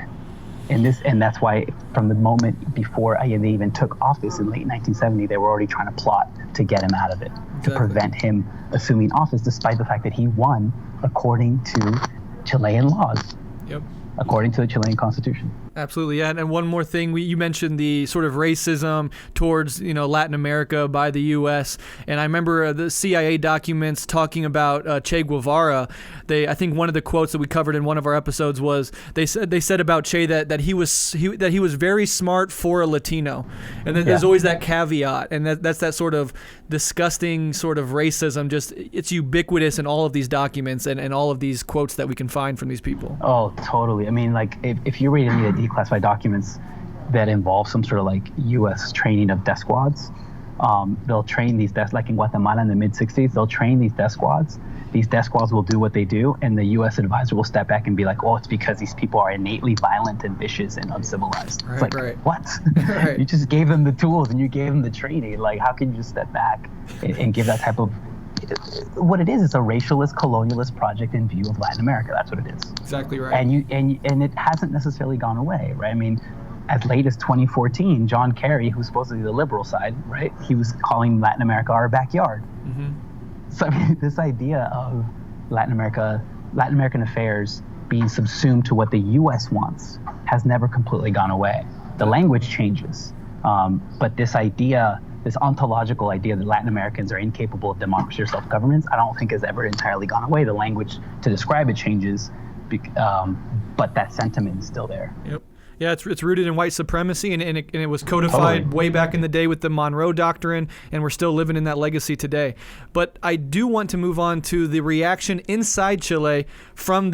And that's why from the moment before Allende even took office in late 1970, they were already trying to plot to get him out of it, to prevent him assuming office, despite the fact that he won according to Chilean laws. Yep. according to the Chilean constitution. Absolutely, yeah. And one more thing, you mentioned the sort of racism towards Latin America by the U.S. And I remember the CIA documents talking about Che Guevara. I think one of the quotes that we covered in one of our episodes was they said about Che that he was very smart for a Latino, and then there's always that caveat, and that's that sort of disgusting sort of racism. Just it's ubiquitous in all of these documents and all of these quotes that we can find from these people. Oh, totally. I mean, like if you read any of the declassified documents that involve some sort of like U.S. training of death squads, they'll train these like in Guatemala in the mid-'60s, they'll train these death squads. These death squads will do what they do, and the U.S. advisor will step back and be like, oh, it's because these people are innately violent and vicious and uncivilized. Right, it's like, right. What? Right. You just gave them the tools and you gave them the training. Like, how can you just step back and give that type of... What it is a racialist, colonialist project in view of Latin America. That's what it is. Exactly right. And it hasn't necessarily gone away, right? I mean, as late as 2014, John Kerry, who's supposedly the liberal side, right? He was calling Latin America our backyard. Mm-hmm. So I mean, this idea of Latin American affairs being subsumed to what the U.S. wants has never completely gone away. The language changes, but this ontological idea that Latin Americans are incapable of democracy or self-governance, I don't think has ever entirely gone away. The language to describe it changes, but that sentiment is still there. Yep. Yeah, it's rooted in white supremacy, and it was codified way back in the day with the Monroe Doctrine, and we're still living in that legacy today. But I do want to move on to the reaction inside Chile from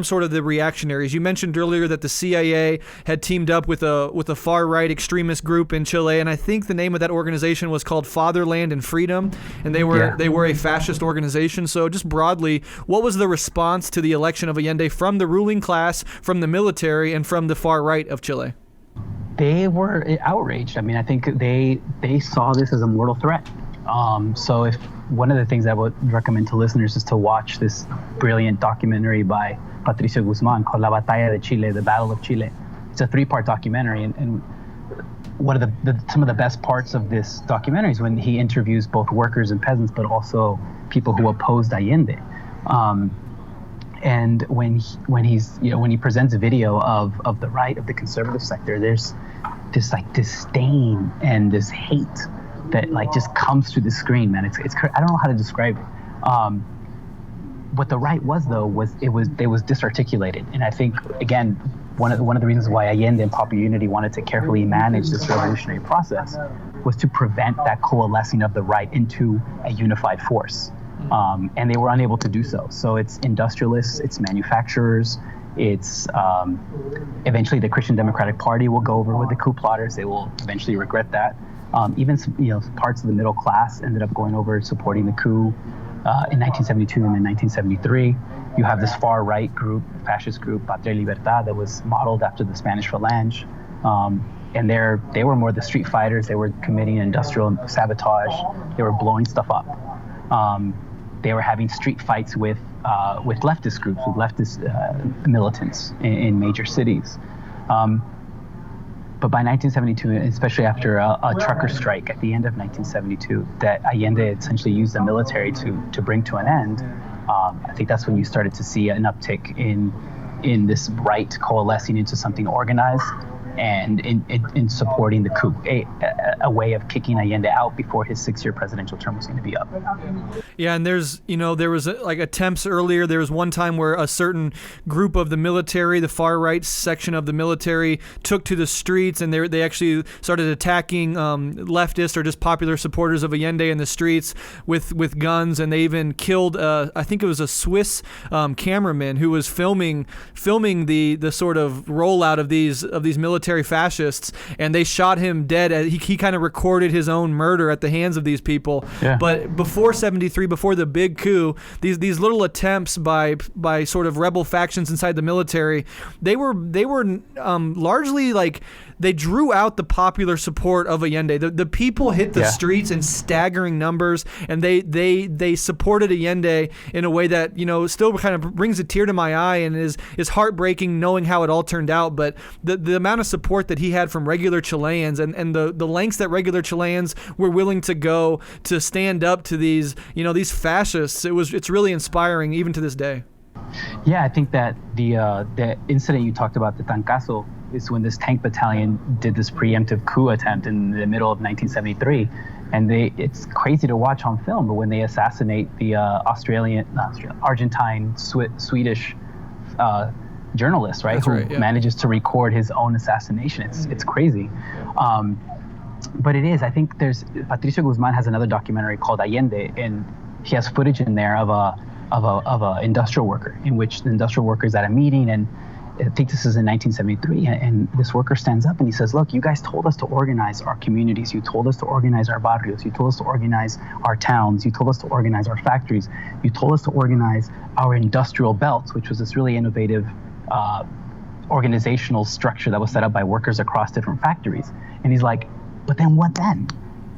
sort of the reactionaries. You mentioned earlier that the CIA had teamed up with a far-right extremist group in Chile, and I think the name of that organization was called Fatherland and Freedom, and they were a fascist organization. So just broadly, what was the response to the election of Allende from the ruling class, from the military, and from the far right of Chile? They were outraged. I mean, I think they saw this as a mortal threat. So if one of the things I would recommend to listeners is to watch this brilliant documentary by Patricio Guzman called La Batalla de Chile, The Battle of Chile. It's a 3-part documentary, and one of some of the best parts of this documentary is when he interviews both workers and peasants, but also people who opposed Allende. And when he presents a video of the right, of the conservative sector, there's this like disdain and this hate that like just comes through the screen, man. It's I don't know how to describe it. What the right was though was it was disarticulated, and I think again one of the reasons why Allende and Popular Unity wanted to carefully manage this revolutionary process was to prevent that coalescing of the right into a unified force. And they were unable to do so. So it's industrialists, it's manufacturers, it's eventually the Christian Democratic Party will go over with the coup plotters. They will eventually regret that. Even parts of the middle class ended up going over supporting the coup in 1972 and then 1973. You have this far right group, fascist group, Patria y Libertad, that was modeled after the Spanish Phalange. And they were more the street fighters. They were committing industrial sabotage. They were blowing stuff up. They were having street fights with leftist groups, with leftist militants in major cities. But by 1972, especially after a trucker strike at the end of 1972, that Allende essentially used the military to bring to an end, I think that's when you started to see an uptick in this right coalescing into something organized and in supporting the coup, a way of kicking Allende out before his 6-year presidential term was going to be up. Yeah, and there was like attempts earlier. There was one time where a certain group of the military, the far right section of the military, took to the streets, and they actually started attacking leftists or just popular supporters of Allende in the streets with guns, and they even killed I think it was a Swiss cameraman who was filming the sort of rollout of these military fascists, and they shot him dead. He kind of recorded his own murder at the hands of these people. Yeah. But before 73, before the big coup, these little attempts by sort of rebel factions inside the military, they were largely like, they drew out the popular support of Allende. The people hit the streets in staggering numbers, and they supported Allende in a way that, still kind of brings a tear to my eye and is heartbreaking knowing how it all turned out. But the amount of support that he had from regular Chileans and the lengths that regular Chileans were willing to go to stand up to these fascists, it's really inspiring even to this day. Yeah, I think that the incident you talked about, the Tancazo, is when this tank battalion did this preemptive coup attempt in the middle of 1973. And it's crazy to watch on film, but when they assassinate the Argentine, Swedish journalist, right, who manages to record his own assassination. It's crazy. But it is, I think Patricio Guzman has another documentary called Allende, and he has footage in there of a industrial worker, in which the industrial worker is at a meeting, and I think this is in 1973, and this worker stands up and he says, look, you guys told us to organize our communities, you told us to organize our barrios, you told us to organize our towns, you told us to organize our factories, you told us to organize our industrial belts, which was this really innovative organizational structure that was set up by workers across different factories. And he's like, but then what then?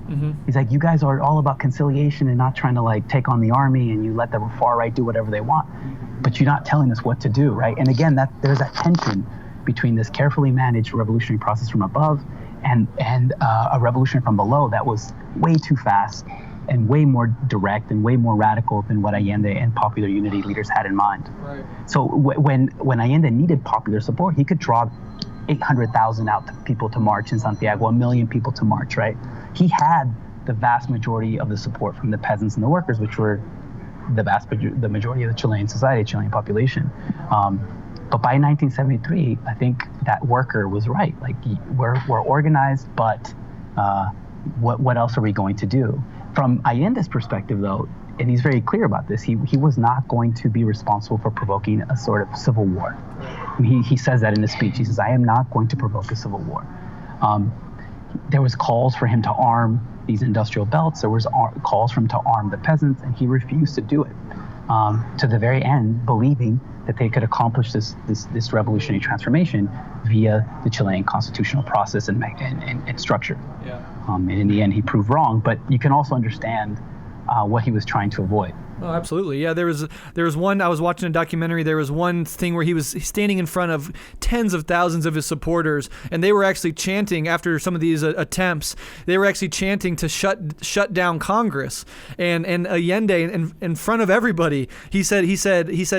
Mm-hmm. He's like, you guys are all about conciliation and not trying to like take on the army, and you let the far right do whatever they want, but you're not telling us what to do, right? And again, there's that tension between this carefully managed revolutionary process from above and a revolution from below that was way too fast and way more direct and way more radical than what Allende and Popular Unity leaders had in mind. Right. So when Allende needed popular support, he could draw 800,000 people to march in Santiago, 1 million people to march, right? He had the vast majority of the support from the peasants and the workers, which were the majority of the Chilean society, Chilean population. But by 1973, I think that worker was right. Like, we're organized, but what else are we going to do? From Allende's perspective, though, and he's very clear about this, he was not going to be responsible for provoking a sort of civil war. I mean, he says that in his speech. He says, I am not going to provoke a civil war. There was calls for him to arm these industrial belts. There was calls for him to arm the peasants, and he refused to do it to the very end, believing that they could accomplish this revolutionary transformation via the Chilean constitutional process and structure. Yeah. And in the end, he proved wrong. But you can also understand what he was trying to avoid. Oh, absolutely. Yeah, there was one, I was watching a documentary, there was one thing where he was standing in front of tens of thousands of his supporters, and they were actually chanting after some of these attempts, they were actually chanting to shut down Congress. And Allende, in front of everybody, he said,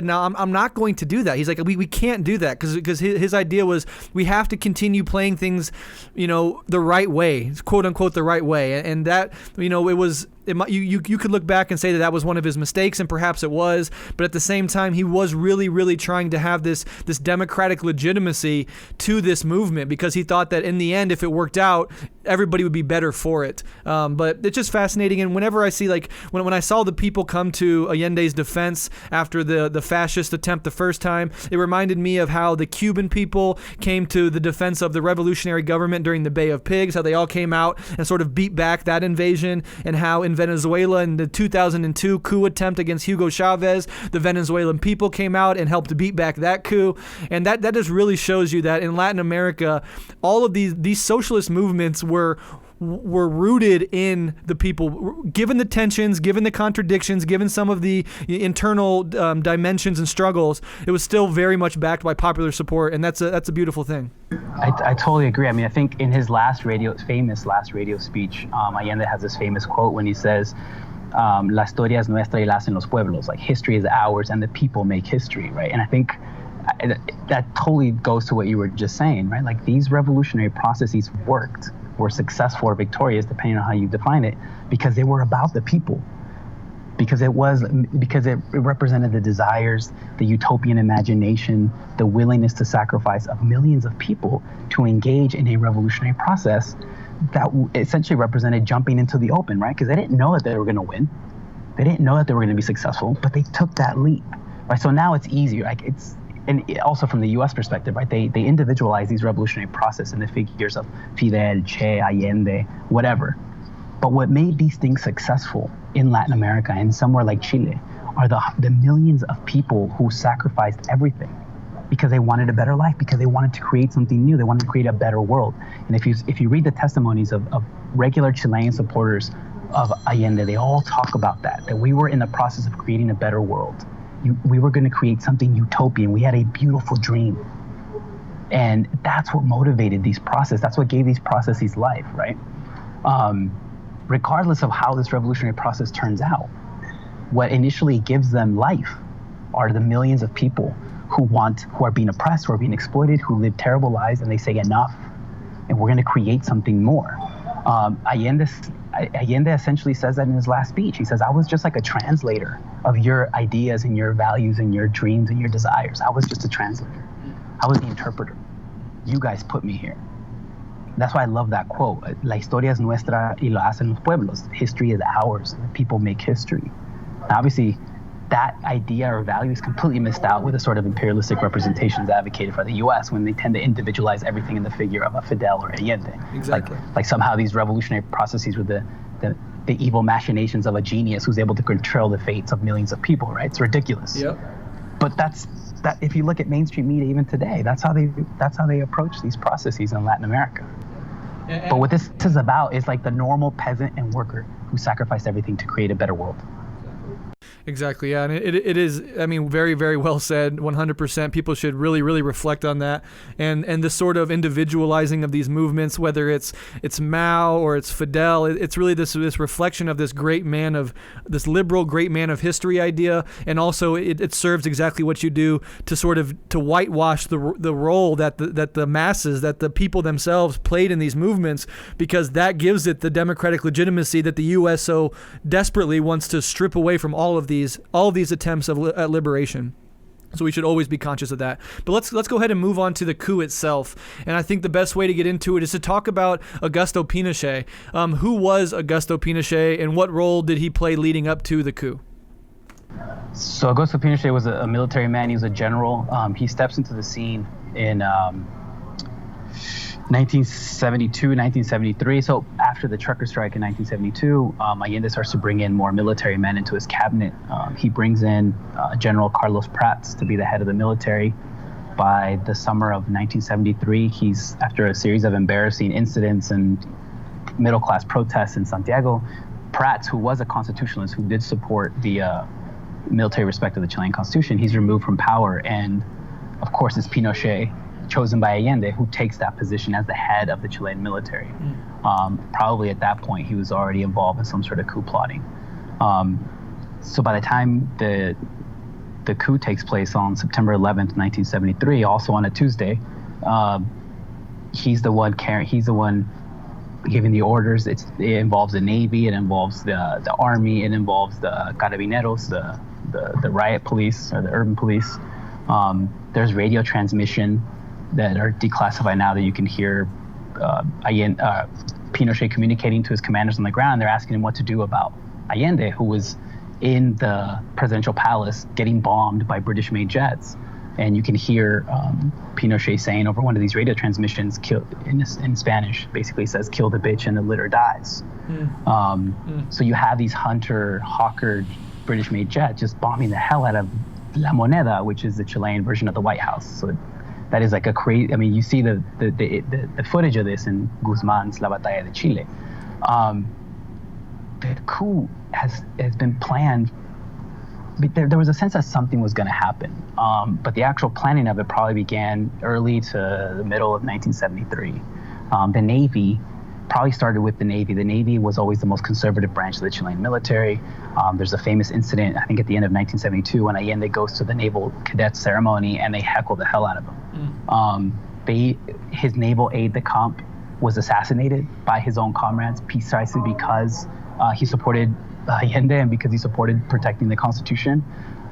no, I'm not going to do that. He's like, we can't do that, because his idea was we have to continue playing things, the right way, quote unquote, the right way. And that, it was, you could look back and say that was one of his mistakes, and perhaps it was, but at the same time, he was really, really trying to have this democratic legitimacy to this movement, because he thought that in the end, if it worked out, everybody would be better for it. But it's just fascinating, and whenever I see, like, when I saw the people come to Allende's defense after the fascist attempt the first time, it reminded me of how the Cuban people came to the defense of the revolutionary government during the Bay of Pigs, how they all came out and sort of beat back that invasion, and how in Venezuela in the 2002 coup attempt against Hugo Chavez, the Venezuelan people came out and helped beat back that coup. And that just really shows you that in Latin America, all of these socialist movements were rooted in the people, given the tensions, given the contradictions, given some of the internal dimensions and struggles. It was still very much backed by popular support, and that's a beautiful thing. I totally agree. I mean, I think in his famous last radio speech, Allende has this famous quote when he says, "La historia es nuestra y la hacen los pueblos." Like, history is ours, and the people make history, right? And I think that totally goes to what you were just saying, right? Like, these revolutionary processes were successful or victorious, depending on how you define it, because they were about the people. Because it represented the desires, the utopian imagination, the willingness to sacrifice of millions of people to engage in a revolutionary process that essentially represented jumping into the open, right? Because they didn't know that they were going to win. They didn't know that they were going to be successful, but they took that leap, right? So now it's easier. And also from the U.S. perspective, right? They individualize these revolutionary process in the figures of Fidel, Che, Allende, whatever. But what made these things successful in Latin America and somewhere like Chile are the millions of people who sacrificed everything because they wanted a better life, because they wanted to create something new. They wanted to create a better world. And if you read the testimonies of regular Chilean supporters of Allende, they all talk about that we were in the process of creating a better world. We were going to create something utopian. We had a beautiful dream. And that's what motivated these processes. That's what gave these processes life, right? Regardless of how this revolutionary process turns out, what initially gives them life are the millions of people who are being oppressed, who are being exploited, who live terrible lives, and they say enough, and we're going to create something more. Allende essentially says that in his last speech. He says, I was just like a translator of your ideas and your values and your dreams and your desires. I was just a translator. I was the interpreter. You guys put me here. That's why I love that quote. La historia es nuestra y lo hacen los pueblos. History is ours. The people make history. Now, obviously, that idea or value is completely missed out with the sort of imperialistic representations advocated for the U.S. when they tend to individualize everything in the figure of a Fidel or Allende. Exactly. Like somehow these revolutionary processes were the evil machinations of a genius who's able to control the fates of millions of people, right? It's ridiculous. Yep. But that if you look at mainstream media even today, that's how they approach these processes in Latin America. But what this is about is like the normal peasant and worker who sacrificed everything to create a better world. Exactly, yeah, and it is, I mean, very, very well said, 100%. People should really, really reflect on that, and the sort of individualizing of these movements, whether it's Mao or it's Fidel, it's really this reflection of this great man of, this liberal great man of history idea, and also it serves exactly what you do to sort of, to whitewash the role that the masses, that the people themselves played in these movements, because that gives it the democratic legitimacy that the U.S. so desperately wants to strip away from all of these attempts at liberation. So we should always be conscious of that. But let's go ahead and move on to the coup itself. And I think the best way to get into it is to talk about Augusto Pinochet. Who was Augusto Pinochet, and what role did he play leading up to the coup? So Augusto Pinochet was a military man. He was a general. He steps into the scene in 1972, 1973. So after the trucker strike in 1972, Allende starts to bring in more military men into his cabinet. He brings in General Carlos Prats to be the head of the military. By the summer of 1973, he's, after a series of embarrassing incidents and middle-class protests in Santiago, Prats, who was a constitutionalist who did support the military respect of the Chilean constitution, he's removed from power. And of course, it's Pinochet, chosen by Allende, who takes that position as the head of the Chilean military. Probably at that point, he was already involved in some sort of coup plotting. So by the time the coup takes place on September 11th, 1973, also on a Tuesday, he's the one giving the orders. It involves the Navy, it involves the Army, it involves the Carabineros, the riot police or the urban police. There's radio transmission that are declassified now that you can hear Pinochet communicating to his commanders on the ground. They're asking him what to do about Allende, who was in the presidential palace getting bombed by British-made jets. And you can hear Pinochet saying over one of these radio transmissions, "Kill," in Spanish, basically says, "Kill the bitch and the litter dies." So you have these Hawker British-made jets just bombing the hell out of La Moneda, which is the Chilean version of the White House. So that is like a crazy. I mean, you see the footage of this in Guzman's La Batalla de Chile. The coup has been planned. But there was a sense that something was going to happen, but the actual planning of it probably began early to the middle of 1973. The Navy probably started with the Navy. The Navy was always the most conservative branch of the Chilean military. There's a famous incident, I think at the end of 1972, when Allende goes to the naval cadet ceremony and they heckle the hell out of him. His naval aide-de-camp was assassinated by his own comrades precisely because he supported Allende and because he supported protecting the Constitution.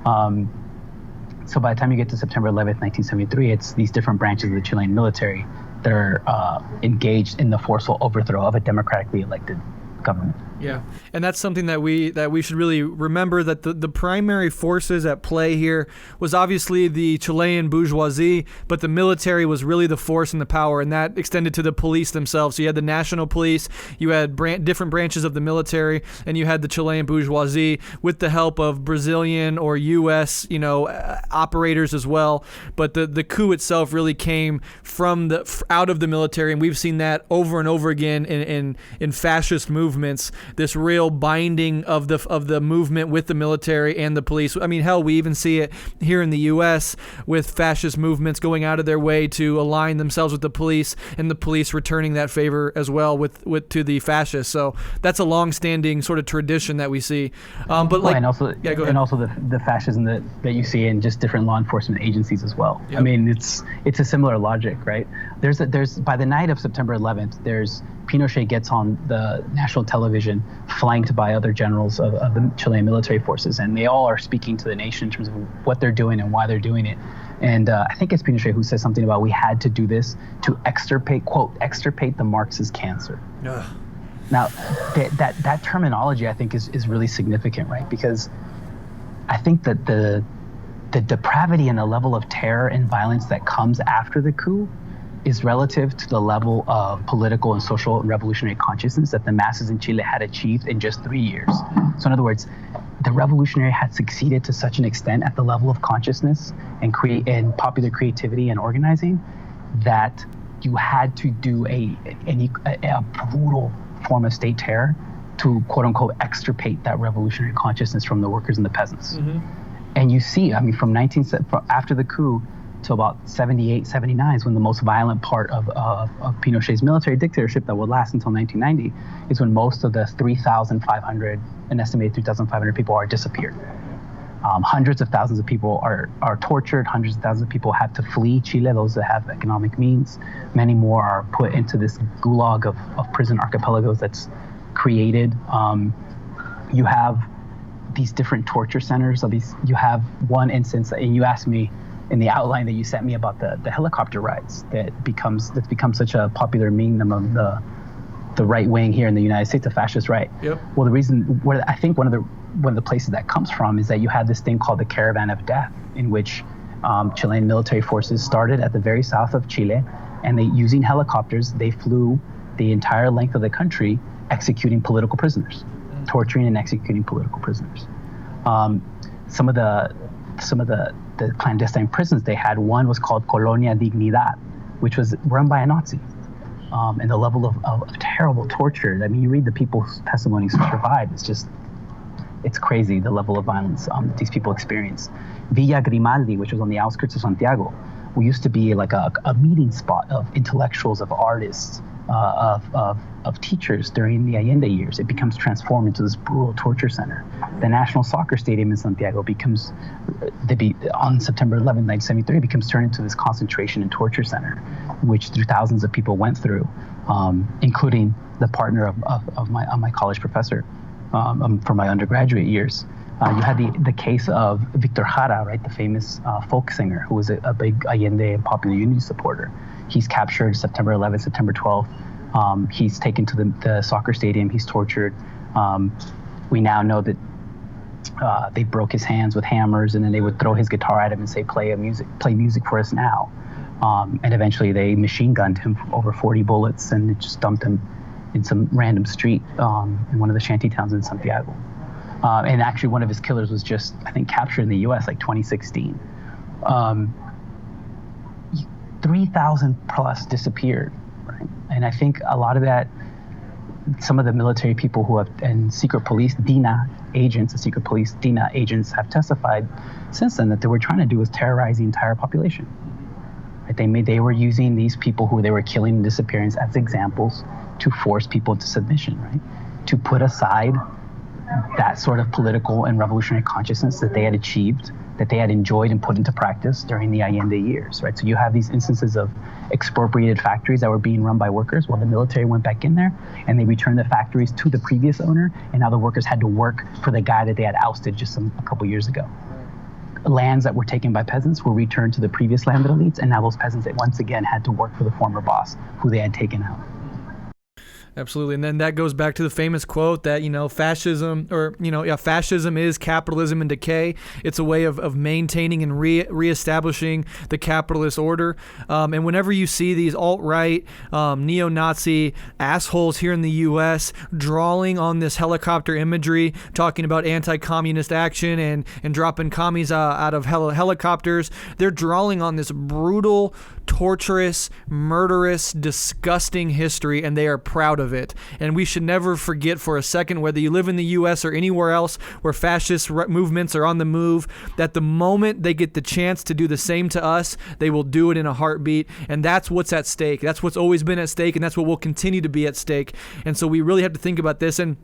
So by the time you get to September 11th, 1973, it's these different branches of the Chilean military that are engaged in the forceful overthrow of a democratically elected government. Yeah, and that's something that we should really remember, that the primary forces at play here was obviously the Chilean bourgeoisie, but the military was really the force and the power, and that extended to the police themselves. So you had the national police, you had different branches of the military, and you had the Chilean bourgeoisie with the help of Brazilian or U.S. Operators as well. But the coup itself really came from out of the military, and we've seen that over and over again in fascist movements. this real binding of the movement with the military and the police. I mean, hell, we even see it here in the U.S. with fascist movements going out of their way to align themselves with the police, and the police returning that favor as well with to the fascists. So that's a long-standing sort of tradition that we see. But like, and also, yeah, go ahead. And also the fascism that you see in just different law enforcement agencies as well. Yep. I mean, it's a similar logic, right? There's by the night of September 11th, there's Pinochet gets on the national television, flanked by other generals of the Chilean military forces, and they all are speaking to the nation in terms of what they're doing and why they're doing it. And I think it's Pinochet who says something about we had to do this to extirpate, quote, extirpate the Marxist cancer. Ugh. Now, that terminology, I think, is really significant, right? Because I think that the depravity and the level of terror and violence that comes after the coup is relative to the level of political and social and revolutionary consciousness that the masses in Chile had achieved in just 3 years. So in other words, the revolutionary had succeeded to such an extent at the level of consciousness and popular creativity and organizing that you had to do a brutal form of state terror to, quote unquote, extirpate that revolutionary consciousness from the workers and the peasants. Mm-hmm. And you see, I mean, from after the coup to about 78, 79 is when the most violent part of Pinochet's military dictatorship that would last until 1990 is when most of the 3,500, an estimated 3,500 people are disappeared. Hundreds of thousands of people are tortured. Hundreds of thousands of people have to flee Chile, those that have economic means. Many more are put into this gulag of prison archipelagos that's created. You have these different torture centers. You have one instance, and you asked me in the outline that you sent me about the helicopter rides that's become such a popular meme among the right wing here in the United States, the fascist right. Yep. Well, the reason where I think one of the places that comes from is that you had this thing called the Caravan of Death, in which Chilean military forces started at the very south of Chile, and using helicopters, they flew the entire length of the country executing political prisoners, torturing and executing political prisoners. Some of the clandestine prisons they had, one was called Colonia Dignidad, which was run by a Nazi. And the level of terrible torture, I mean, you read the people's testimonies who survived, it's crazy, the level of violence these people experienced. Villa Grimaldi, which was on the outskirts of Santiago, we used to be like a meeting spot of intellectuals, of artists, of teachers during the Allende years. It becomes transformed into this brutal torture center. The National Soccer Stadium in Santiago on September 11, 1973, becomes turned into this concentration and torture center, which thousands of people went through, including the partner of my college professor for my undergraduate years. You had the case of Victor Jara, right, the famous folk singer who was a big Allende and Popular Unity supporter. He's captured September 11th, September 12th. He's taken to the soccer stadium. He's tortured. We now know that they broke his hands with hammers, and then they would throw his guitar at him and say, play music for us now. And eventually they machine gunned him for over 40 bullets and just dumped him in some random street in one of the shanty towns in Santiago. And actually one of his killers was just, I think, captured in the U.S. like 2016. 3,000 plus disappeared, right? And I think a lot of that, some of the military people and secret police DINA agents, have testified since then that they were trying to do was terrorize the entire population. Right? They were using these people who they were killing and disappearing as examples to force people into submission, right? To put aside that sort of political and revolutionary consciousness that they had achieved, that they had enjoyed and put into practice during the Allende years, right? So you have these instances of expropriated factories that were being run by workers while the military went back in there and they returned the factories to the previous owner, and now the workers had to work for the guy that they had ousted just a couple years ago. Lands that were taken by peasants were returned to the previous landed elites, and now those peasants once again had to work for the former boss who they had taken out. Absolutely. And then that goes back to the famous quote that, fascism is capitalism in decay. It's a way of maintaining and reestablishing the capitalist order. And whenever you see these alt-right, neo-Nazi assholes here in the U.S. drawing on this helicopter imagery, talking about anti-communist action and dropping commies out of helicopters, they're drawing on this brutal torturous, murderous, disgusting history, and they are proud of it. And we should never forget for a second, whether you live in the U.S. or anywhere else where fascist movements are on the move, that the moment they get the chance to do the same to us, they will do it in a heartbeat. And that's what's at stake. That's what's always been at stake, and that's what will continue to be at stake. And so we really have to think about this. And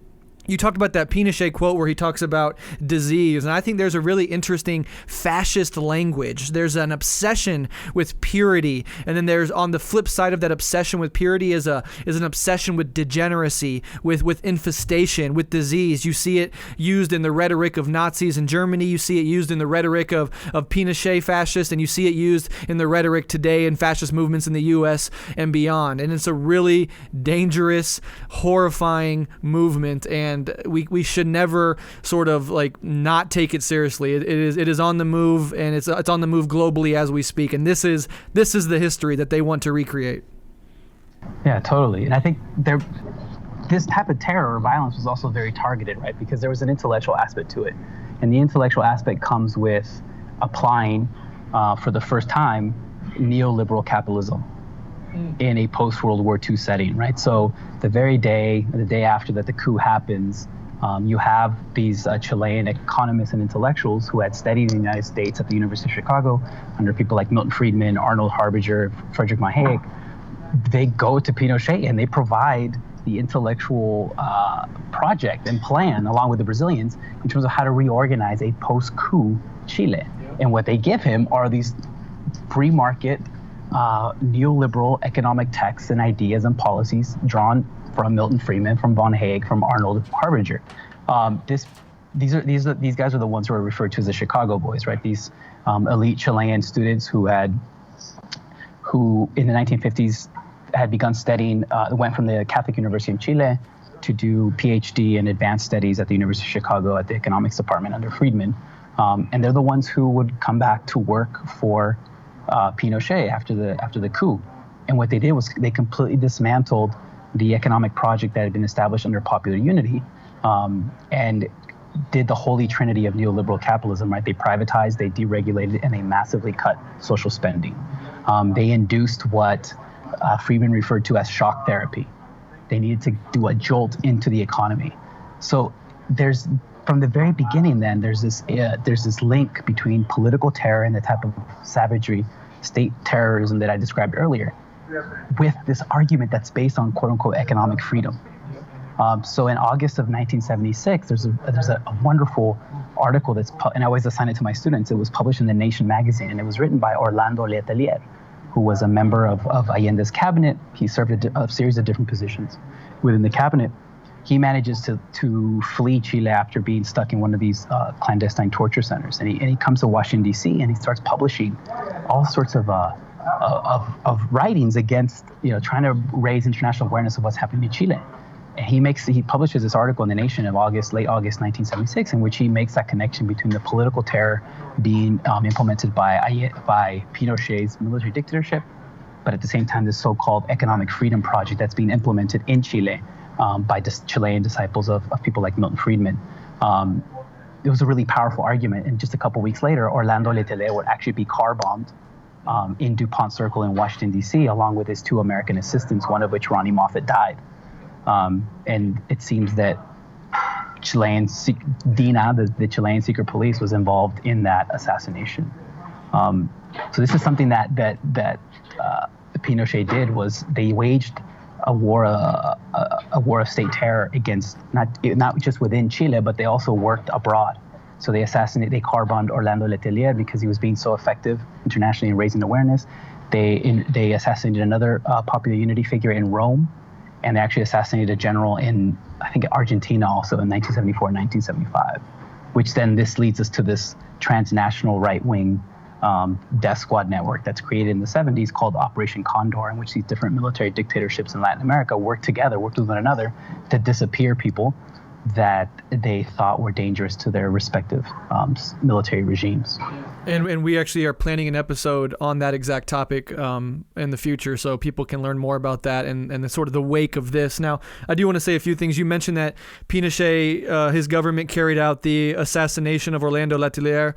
you talked about that Pinochet quote where he talks about disease, and I think there's a really interesting fascist language. There's an obsession with purity, and then there's, on the flip side of that obsession with purity, is an obsession with degeneracy, with infestation, with disease. You see it used in the rhetoric of Nazis in Germany. You see it used in the rhetoric of Pinochet fascists, and you see it used in the rhetoric today in fascist movements in the U.S. and beyond. And it's a really dangerous, horrifying movement, and we should never sort of like not take it seriously. It is on the move, and it's on the move globally as we speak. And this is the history that they want to recreate. Yeah, totally. And I think this type of terror or violence was also very targeted, right? Because there was an intellectual aspect to it, and the intellectual aspect comes with applying, for the first time, neoliberal capitalism in a post-World War II setting, right? So the day after that the coup happens, you have these Chilean economists and intellectuals who had studied in the United States at the University of Chicago under people like Milton Friedman, Arnold Harbinger, Friedrich Hayek. They go to Pinochet and they provide the intellectual project and plan, along with the Brazilians, in terms of how to reorganize a post-coup Chile. And what they give him are these free market neoliberal economic texts and ideas and policies drawn from Milton Friedman, from von Hayek, from Arnold Harbinger. These guys are the ones who are referred to as the Chicago Boys, right? These elite Chilean students who in the 1950s had begun studying, went from the Catholic University in Chile to do PhD and advanced studies at the University of Chicago at the economics department under Friedman. And they're the ones who would come back to work for Pinochet after the coup. And what they did was they completely dismantled the economic project that had been established under popular unity, and did the holy trinity of neoliberal capitalism, right? They privatized, they deregulated, and they massively cut social spending. They induced what Friedman referred to as shock therapy. They needed to do a jolt into the economy. So from the very beginning, then there's this link between political terror and the type of savagery, state terrorism that I described earlier, with this argument that's based on quote unquote economic freedom. So in August of 1976, there's a wonderful article and I always assign it to my students. It was published in the Nation magazine, and it was written by Orlando Letelier, who was a member of Allende's cabinet. He served a series of different positions within the cabinet. He manages to flee Chile after being stuck in one of these clandestine torture centers, and he comes to Washington D.C. and he starts publishing all sorts of writings against, trying to raise international awareness of what's happening in Chile. And he publishes this article in the Nation of late August 1976, in which he makes that connection between the political terror being implemented by Pinochet's military dictatorship, but at the same time this so-called economic freedom project that's being implemented in Chile by Chilean disciples of people like Milton Friedman. It was a really powerful argument, and just a couple weeks later, Orlando Letelier would actually be car-bombed in DuPont Circle in Washington, D.C., along with his two American assistants, one of which, Ronnie Moffett, died. And it seems that DINA, the Chilean secret police, was involved in that assassination. So this is something that Pinochet did, was they waged a war of state terror against not just within Chile, but they also worked abroad. So they car-bombed Orlando Letelier because he was being so effective internationally in raising awareness. They assassinated another popular unity figure in Rome, and they actually assassinated a general in, I think, Argentina also in 1974 and 1975, which then this leads us to this transnational right-wing death squad network that's created in the 70s called Operation Condor, in which these different military dictatorships in Latin America worked with one another to disappear people that they thought were dangerous to their respective military regimes. And we actually are planning an episode on that exact topic in the future, so people can learn more about that and the sort of the wake of this. Now, I do want to say a few things. You mentioned that Pinochet, his government carried out the assassination of Orlando Letelier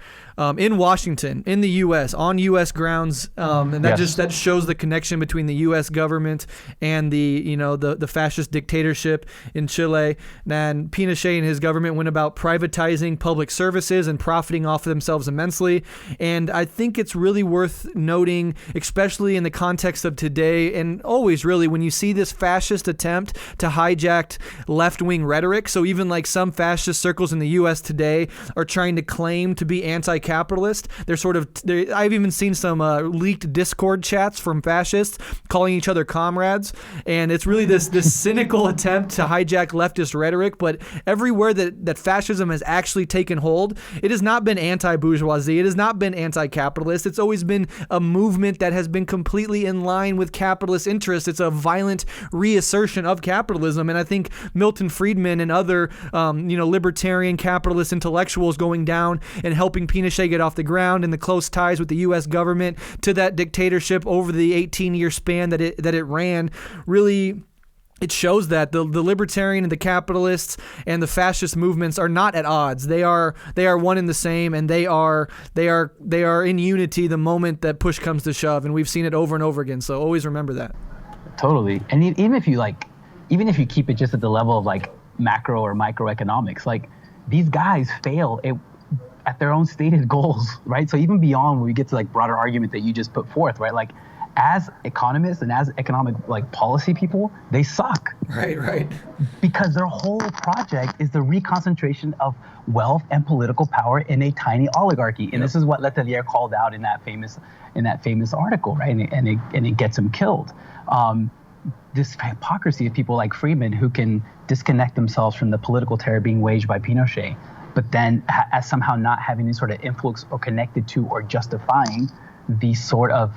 in Washington, in the U.S., on U.S. grounds, and that that shows the connection between the U.S. government and the fascist dictatorship in Chile. And Pinochet and his government went about privatizing public services and profiting off of themselves immensely. And I think it's really worth noting, especially in the context of today, and always really, when you see this fascist attempt to hijack left-wing rhetoric. So even like some fascist circles in the U.S. today are trying to claim to be anti-capitalist. I've even seen some leaked Discord chats from fascists calling each other comrades. And it's really this cynical attempt to hijack leftist rhetoric. But everywhere that fascism has actually taken hold, it has not been anti-bourgeoisie. It has not been anti-capitalist. It's always been a movement that has been completely in line with capitalist interests. It's a violent reassertion of capitalism. And I think Milton Friedman and other, libertarian capitalist intellectuals going down and helping Pinochet get off the ground, and the close ties with the U.S. government to that dictatorship over the 18-year span that it ran, really, it shows that the libertarian and the capitalists and the fascist movements are not at odds. They are one and the same, and they are in unity the moment that push comes to shove. And we've seen it over and over again. So always remember that. Totally. And even if you keep it just at the level of like macro or microeconomics, like these guys fail at their own stated goals, right? So even beyond when we get to like broader argument that you just put forth, right? Like, as economists and as economic policy people, they suck. Right. Because their whole project is the reconcentration of wealth and political power in a tiny oligarchy. And this is what Letelier called out in that famous article, right? And it gets him killed. This hypocrisy of people like Friedman who can disconnect themselves from the political terror being waged by Pinochet, but then as somehow not having any sort of influence or connected to or justifying these sort of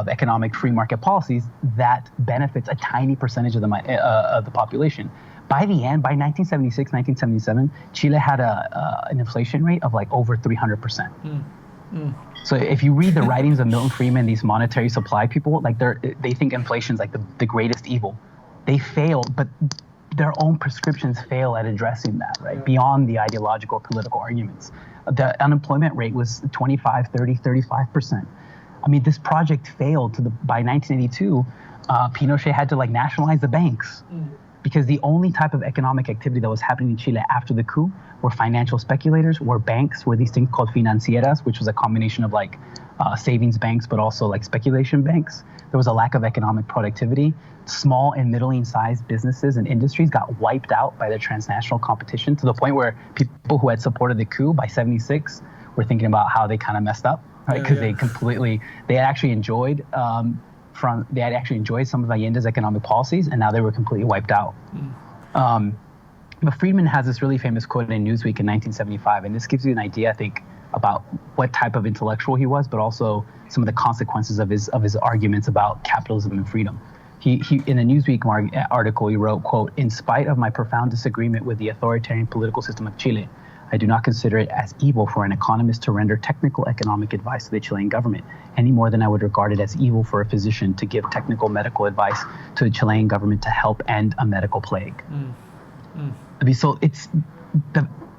economic free market policies that benefits a tiny percentage of the population. By the end, by 1976, 1977, Chile had an inflation rate of like over 300%. So if you read the writings of Milton Friedman, these monetary supply people, like they think inflation's like the greatest evil. They fail, but their own prescriptions fail at addressing that, right? Beyond the ideological political arguments. The unemployment rate was 25, 30, 35%. I mean, this project failed by 1982. Pinochet had to nationalize the banks because the only type of economic activity that was happening in Chile after the coup were financial speculators, were banks, were these things called financieras, which was a combination of savings banks, but also speculation banks. There was a lack of economic productivity. Small and middling-sized businesses and industries got wiped out by the transnational competition to the point where people who had supported the coup by 76 were thinking about how they kind of messed up. Right, because they had actually enjoyed some of Allende's economic policies, and now they were completely wiped out. But Friedman has this really famous quote in Newsweek in 1975, and this gives you an idea, I think, about what type of intellectual he was, but also some of the consequences of his arguments about capitalism and freedom. He in a Newsweek article, he wrote, quote, "In spite of my profound disagreement with the authoritarian political system of Chile, I do not consider it as evil for an economist to render technical economic advice to the Chilean government, any more than I would regard it as evil for a physician to give technical medical advice to the Chilean government to help end a medical plague." I mean, so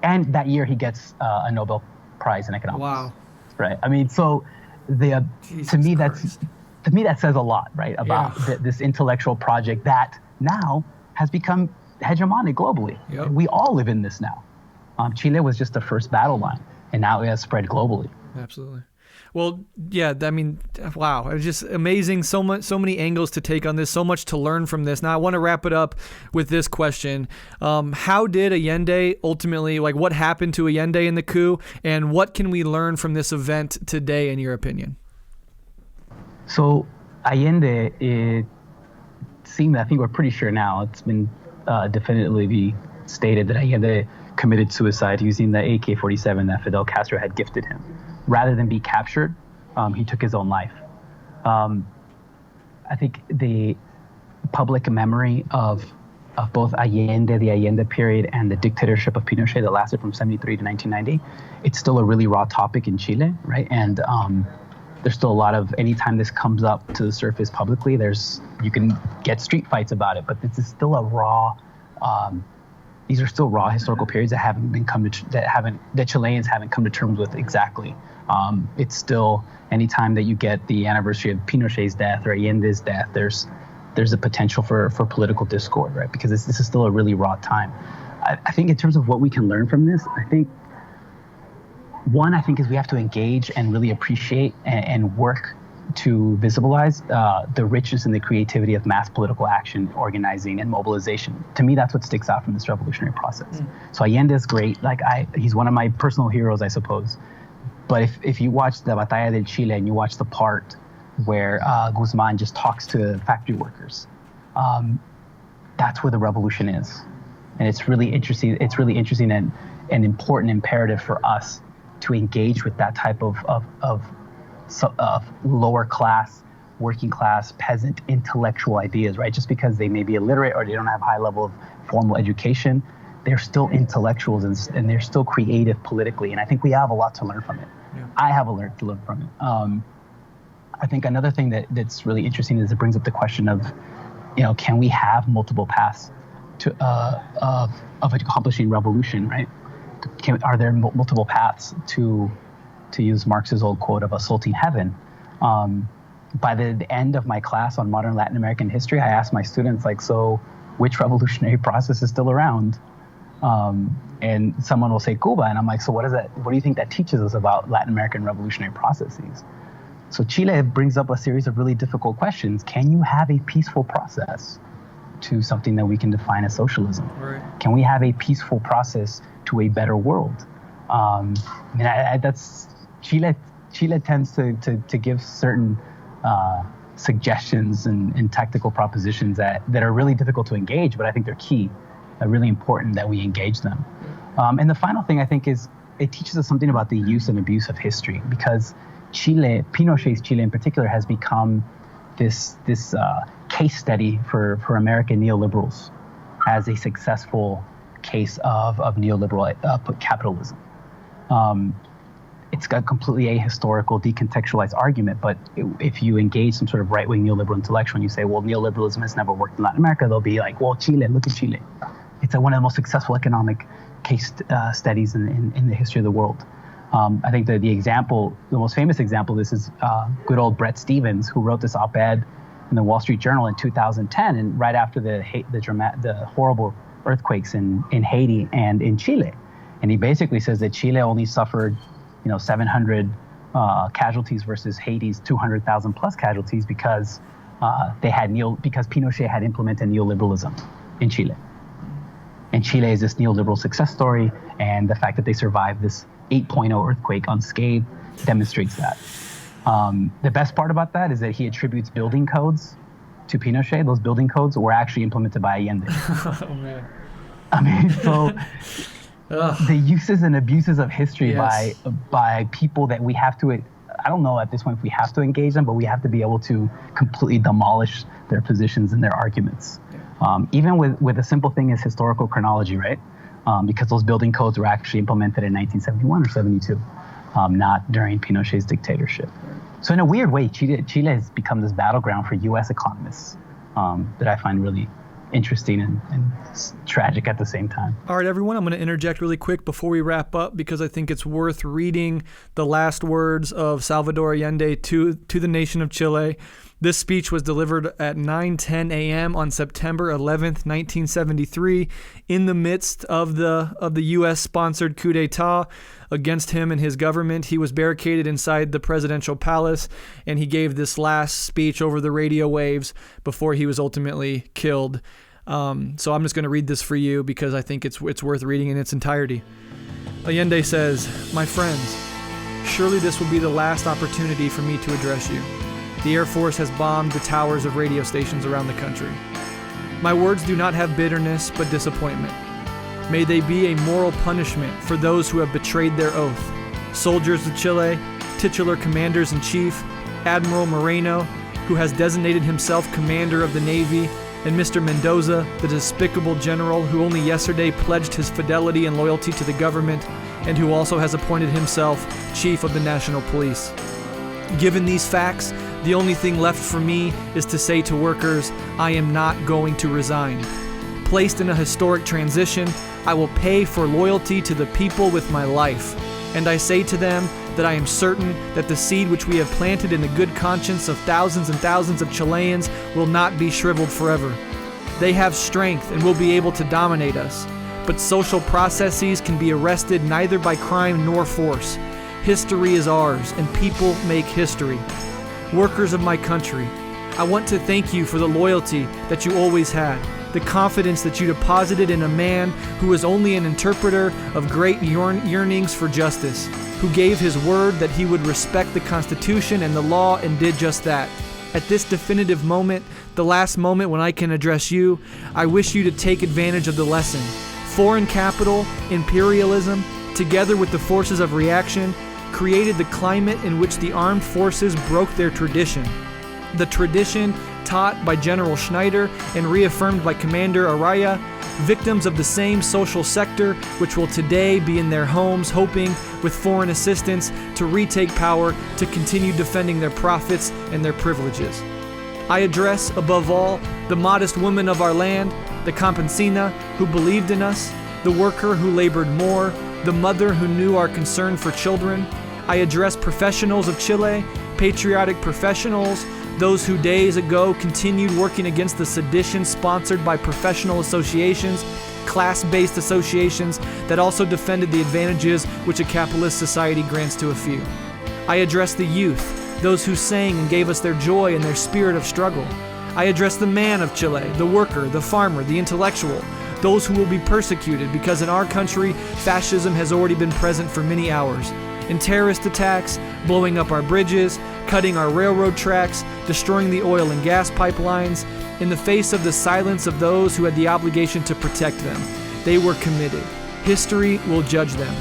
and that year he gets a Nobel Prize in economics. Wow. Right. I mean, so to me that says a lot, right, about this intellectual project that now has become hegemonic globally. Yep. We all live in this now. Chile was just the first battle line, and now it has spread globally. Absolutely. Well, yeah, I mean, wow, it's just amazing. So many angles to take on this, so much to learn from this. Now, I want to wrap it up with this question. How did Allende ultimately, what happened to Allende in the coup, and what can we learn from this event today, in your opinion? So, Allende, it seemed, I think we're pretty sure now, it's been definitively stated that Allende committed suicide using the AK-47 that Fidel Castro had gifted him. Rather than be captured, he took his own life. I think the public memory of both Allende, the Allende period, and the dictatorship of Pinochet that lasted from 73 to 1990, it's still a really raw topic in Chile, right? And there's still a lot of, anytime this comes up to the surface publicly, you can get street fights about it, but this is still a raw, these are still raw historical periods that Chileans haven't come to terms with exactly. It's still, anytime that you get the anniversary of Pinochet's death or Allende's death, there's a potential for political discord, right? Because this is still a really raw time. I think in terms of what we can learn from this, I think is we have to engage and really appreciate and work to visibilize the richness and the creativity of mass political action, organizing, and mobilization. To me, that's what sticks out from this revolutionary process. So Allende is great. He's one of my personal heroes, I suppose. But if you watch the Batalla del Chile and you watch the part where Guzman just talks to factory workers, that's where the revolution is. And it's really interesting. It's really interesting and important imperative for us to engage with that type of lower class, working class, peasant intellectual ideas, right? Just because they may be illiterate or they don't have high level of formal education, they're still intellectuals and they're still creative politically. And I think we have a lot to learn from it. Yeah. I have a lot to learn from it. I think another thing that's really interesting is it brings up the question of, can we have multiple paths of accomplishing revolution, right? Are there multiple paths to use Marx's old quote of assaulting heaven? By the end of my class on modern Latin American history, I asked my students, so which revolutionary process is still around? And someone will say Cuba, and I'm like, so what do you think that teaches us about Latin American revolutionary processes? So Chile brings up a series of really difficult questions. Can you have a peaceful process to something that we can define as socialism? Right. Can we have a peaceful process to a better world? That's Chile tends to give certain suggestions and tactical propositions that are really difficult to engage, but I think they're key, really important that we engage them. And the final thing I think is it teaches us something about the use and abuse of history, because Pinochet's Chile in particular, has become this case study for American neoliberals as a successful case of neoliberal capitalism. It's got completely ahistorical, decontextualized argument, but if you engage some sort of right-wing neoliberal intellectual and you say, well, neoliberalism has never worked in Latin America, they'll be like, well, Chile, look at Chile. It's one of the most successful economic case studies in the history of the world. I think the most famous example of this is good old Bret Stephens, who wrote this op-ed in the Wall Street Journal in 2010, and right after the horrible earthquakes in Haiti and in Chile. And he basically says that Chile only suffered 700 casualties versus Haiti's 200,000 plus casualties because because Pinochet had implemented neoliberalism in Chile. And Chile is this neoliberal success story, and the fact that they survived this 8.0 earthquake unscathed demonstrates that. The best part about that is that he attributes building codes to Pinochet. Those building codes were actually implemented by Allende. Oh, man. I mean, so the uses and abuses of history by people that we have to, I don't know at this point if we have to engage them, but we have to be able to completely demolish their positions and their arguments. Even with a simple thing as historical chronology, right? Because those building codes were actually implemented in 1971 or 72, not during Pinochet's dictatorship. So in a weird way, Chile has become this battleground for U.S. economists that I find really interesting and tragic at the same time. All right, everyone, I'm going to interject really quick before we wrap up, because I think it's worth reading the last words of Salvador Allende to the nation of Chile. This speech was delivered at 9:10 a.m. on September 11th, 1973, in the midst of the U.S.-sponsored coup d'etat against him and his government. He was barricaded inside the presidential palace, and he gave this last speech over the radio waves before he was ultimately killed. So I'm just going to read this for you because I think it's worth reading in its entirety. Allende says, "My friends, surely this will be the last opportunity for me to address you. The Air Force has bombed the towers of radio stations around the country. My words do not have bitterness, but disappointment. May they be a moral punishment for those who have betrayed their oath. Soldiers of Chile, titular commanders-in-chief, Admiral Moreno, who has designated himself commander of the Navy, and Mr. Mendoza, the despicable general who only yesterday pledged his fidelity and loyalty to the government, and who also has appointed himself chief of the National Police. Given these facts, the only thing left for me is to say to workers, I am not going to resign. Placed in a historic transition, I will pay for loyalty to the people with my life. And I say to them that I am certain that the seed which we have planted in the good conscience of thousands and thousands of Chileans will not be shriveled forever. They have strength and will be able to dominate us. But social processes can be arrested neither by crime nor force. History is ours, and people make history. Workers of my country, I want to thank you for the loyalty that you always had, the confidence that you deposited in a man who is only an interpreter of great yearnings for justice, who gave his word that he would respect the Constitution and the law and did just that. At this definitive moment, the last moment when I can address you, I wish you to take advantage of the lesson. Foreign capital, imperialism, together with the forces of reaction, created the climate in which the armed forces broke their tradition. The tradition taught by General Schneider and reaffirmed by Commander Araya, victims of the same social sector which will today be in their homes hoping, with foreign assistance, to retake power to continue defending their profits and their privileges. I address, above all, the modest woman of our land, the campesina who believed in us, the worker who labored more, the mother who knew our concern for children. I address professionals of Chile, patriotic professionals, those who days ago continued working against the sedition sponsored by professional associations, class-based associations that also defended the advantages which a capitalist society grants to a few. I address the youth, those who sang and gave us their joy and their spirit of struggle. I address the man of Chile, the worker, the farmer, the intellectual, those who will be persecuted because in our country, fascism has already been present for many hours. In terrorist attacks, blowing up our bridges, cutting our railroad tracks, destroying the oil and gas pipelines, in the face of the silence of those who had the obligation to protect them. They were committed. History will judge them.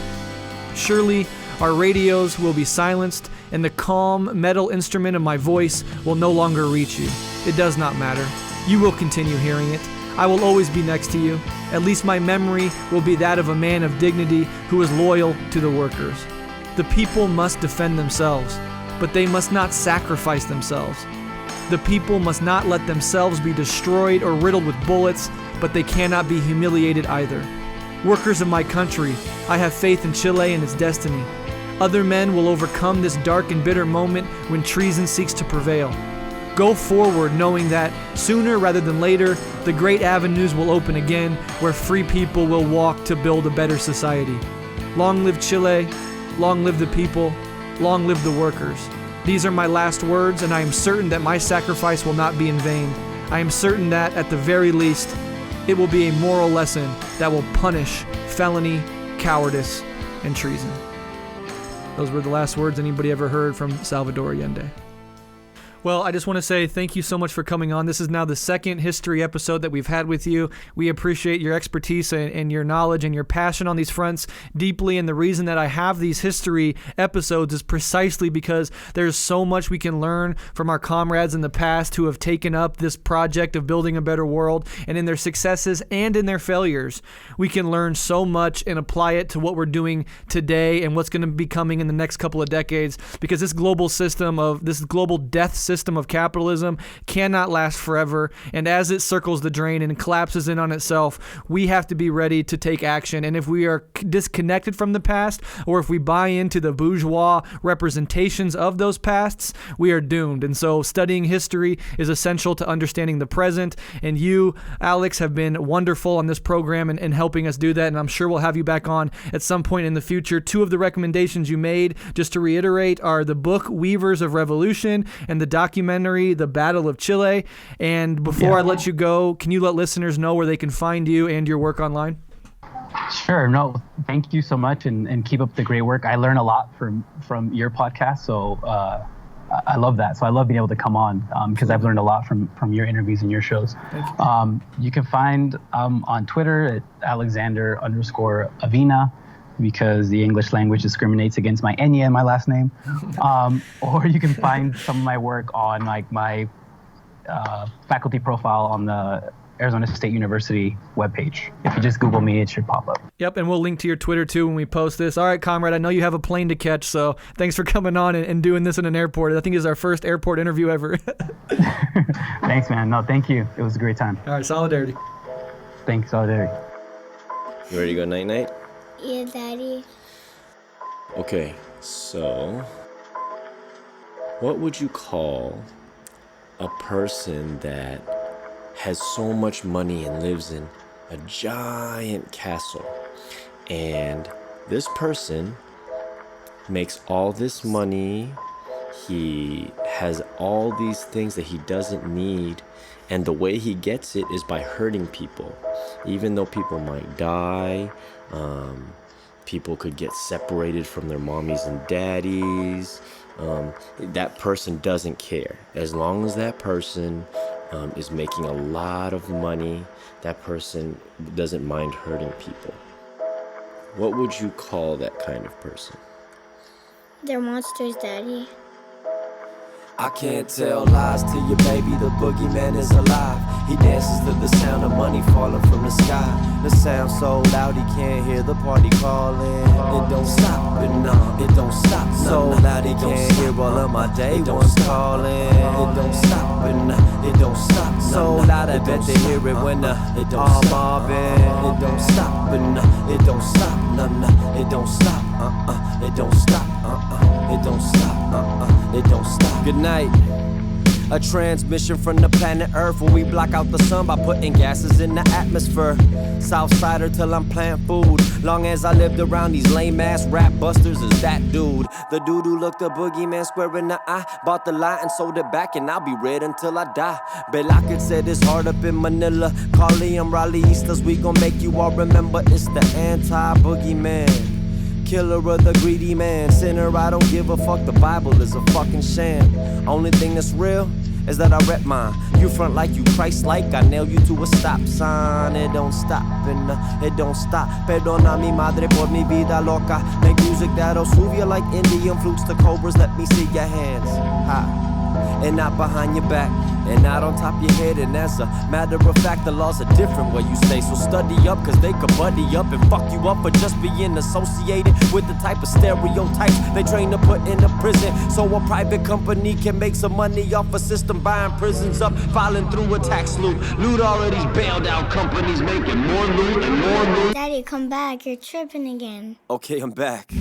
Surely, our radios will be silenced, and the calm metal instrument of my voice will no longer reach you. It does not matter. You will continue hearing it. I will always be next to you. At least my memory will be that of a man of dignity who is loyal to the workers. The people must defend themselves, but they must not sacrifice themselves. The people must not let themselves be destroyed or riddled with bullets, but they cannot be humiliated either. Workers of my country, I have faith in Chile and its destiny. Other men will overcome this dark and bitter moment when treason seeks to prevail. Go forward knowing that, sooner rather than later, the great avenues will open again where free people will walk to build a better society. Long live Chile, long live the people, long live the workers. These are my last words, and I am certain that my sacrifice will not be in vain. I am certain that, at the very least, it will be a moral lesson that will punish felony, cowardice, and treason. Those were the last words anybody ever heard from Salvador Allende. Well, I just want to say thank you so much for coming on. This is now the second history episode that we've had with you. We appreciate your expertise and your knowledge and your passion on these fronts deeply. And the reason that I have these history episodes is precisely because there's so much we can learn from our comrades in the past who have taken up this project of building a better world. And in their successes and in their failures, we can learn so much and apply it to what we're doing today and what's going to be coming in the next couple of decades. Because this global death system of capitalism cannot last forever, and as it circles the drain and collapses in on itself, we have to be ready to take action. And if we are disconnected from the past, or if we buy into the bourgeois representations of those pasts, we are doomed. And so studying history is essential to understanding the present, and you, Alex, have been wonderful on this program and helping us do that, and I'm sure we'll have you back on at some point in the future. Two of the recommendations you made, just to reiterate, are the book Weavers of Revolution and the documentary The Battle of Chile. And before I let you go, can you let listeners know where they can find you and your work online? Sure. No, thank you so much, and keep up the great work. I learn a lot from your podcast, so I love that. So I love being able to come on because I've learned a lot from your interviews and your shows. You can find on Twitter at Alexander_Aviña, because the English language discriminates against my Enya and my last name. Or you can find some of my work on like my faculty profile on the Arizona State University webpage. If you just Google me, it should pop up. Yep, and we'll link to your Twitter too when we post this. All right, comrade, I know you have a plane to catch, so thanks for coming on and doing this in an airport. I think it's our first airport interview ever. Thanks, man. No, thank you. It was a great time. All right, solidarity. Thanks, solidarity. You ready to go night-night? Yeah, Daddy. Okay, so what would you call a person that has so much money and lives in a giant castle, and this person makes all this money, he has all these things that he doesn't need, and the way he gets it is by hurting people, even though people might die, people could get separated from their mommies and daddies. That person doesn't care. As long as that person is making a lot of money, that person doesn't mind hurting people. What would you call that kind of person? They're monsters, Daddy. I can't tell lies to you, baby, the boogeyman is alive. He dances to the sound of money falling from the sky. The sound so loud he can't hear the party calling. It don't stop, but no, it don't stop. So loud he can't hear all of my day ones calling. It don't stop, but no, it don't stop. So loud I bet they hear it when it don't all mobbing. It don't stop, but no, it don't stop. No, no, it don't stop. It don't stop. It don't stop. It don't stop. Good night. A transmission from the planet Earth where we block out the sun by putting gases in the atmosphere. Southsider till I'm plant food. Long as I lived around these lame ass rap busters is that dude. The dude who looked the boogeyman square in the eye, bought the lie and sold it back, and I'll be red until I die. Belakid said it's hard up in Manila. Carly and Raleiistas, we gon' make you all remember it's the anti-boogeyman. Killer of the greedy man, sinner, I don't give a fuck, the Bible is a fucking sham. Only thing that's real is that I rep mine. You front like you Christ-like, I nail you to a stop sign. It don't stop, and it don't stop. Perdona mi madre por mi vida loca. Make music that'll soothe you like Indian flutes to cobras. Let me see your hands high and not behind your back, and not on top your head. And as a matter of fact, the laws are different where you stay. So study up, cause they could buddy up and fuck you up for just being associated with the type of stereotypes they train to put in a prison. So a private company can make some money off a system, buying prisons up, filing through a tax loop. Loot all of these bailed out companies, making more loot and more loot. Daddy, come back. You're tripping again. Okay, I'm back.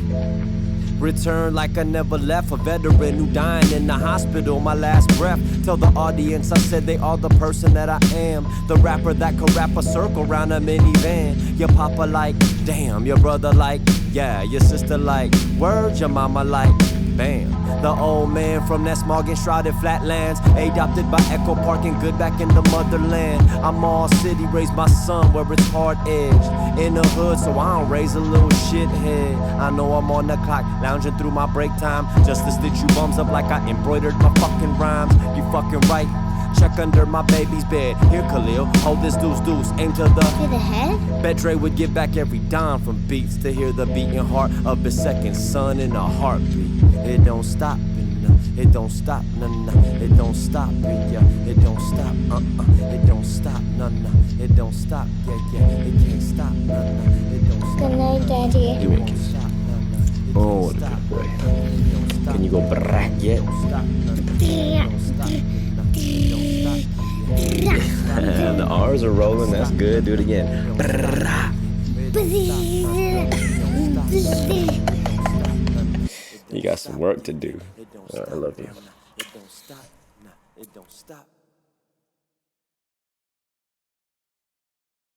Return like I never left, a veteran who dying in the hospital, my last breath. Tell the audience I said they are the person that I am. The rapper that could wrap a circle around a minivan. Your papa like, damn. Your brother like, yeah. Your sister like, word. Your mama like, bam. The old man from that smog-enshrouded flatlands, adopted by Echo Park and good back in the motherland. I'm all city, raised my son where it's hard-edged. In the hood, so I don't raise a little shithead. I know I'm on the clock, lounging through my break time, just to stitch you bums up like I embroidered my fucking rhymes. You fucking right. Check under my baby's bed. Here, Khalil, hold this deuce, aim to the head? Bet Dre would give back every dime from beats to hear the beating heart of his second son in a heartbeat. It don't stop, it don't stop, no, it don't stop, yeah, it don't stop, it don't stop, no, it don't stop, yeah, it can't stop, no, it don't stop. Good night, Daddy. You make it. Oh, what a good boy. Can you go brack yet? The R's are rolling, that's good. Do it again. You got some work to do. I love you. It don't stop.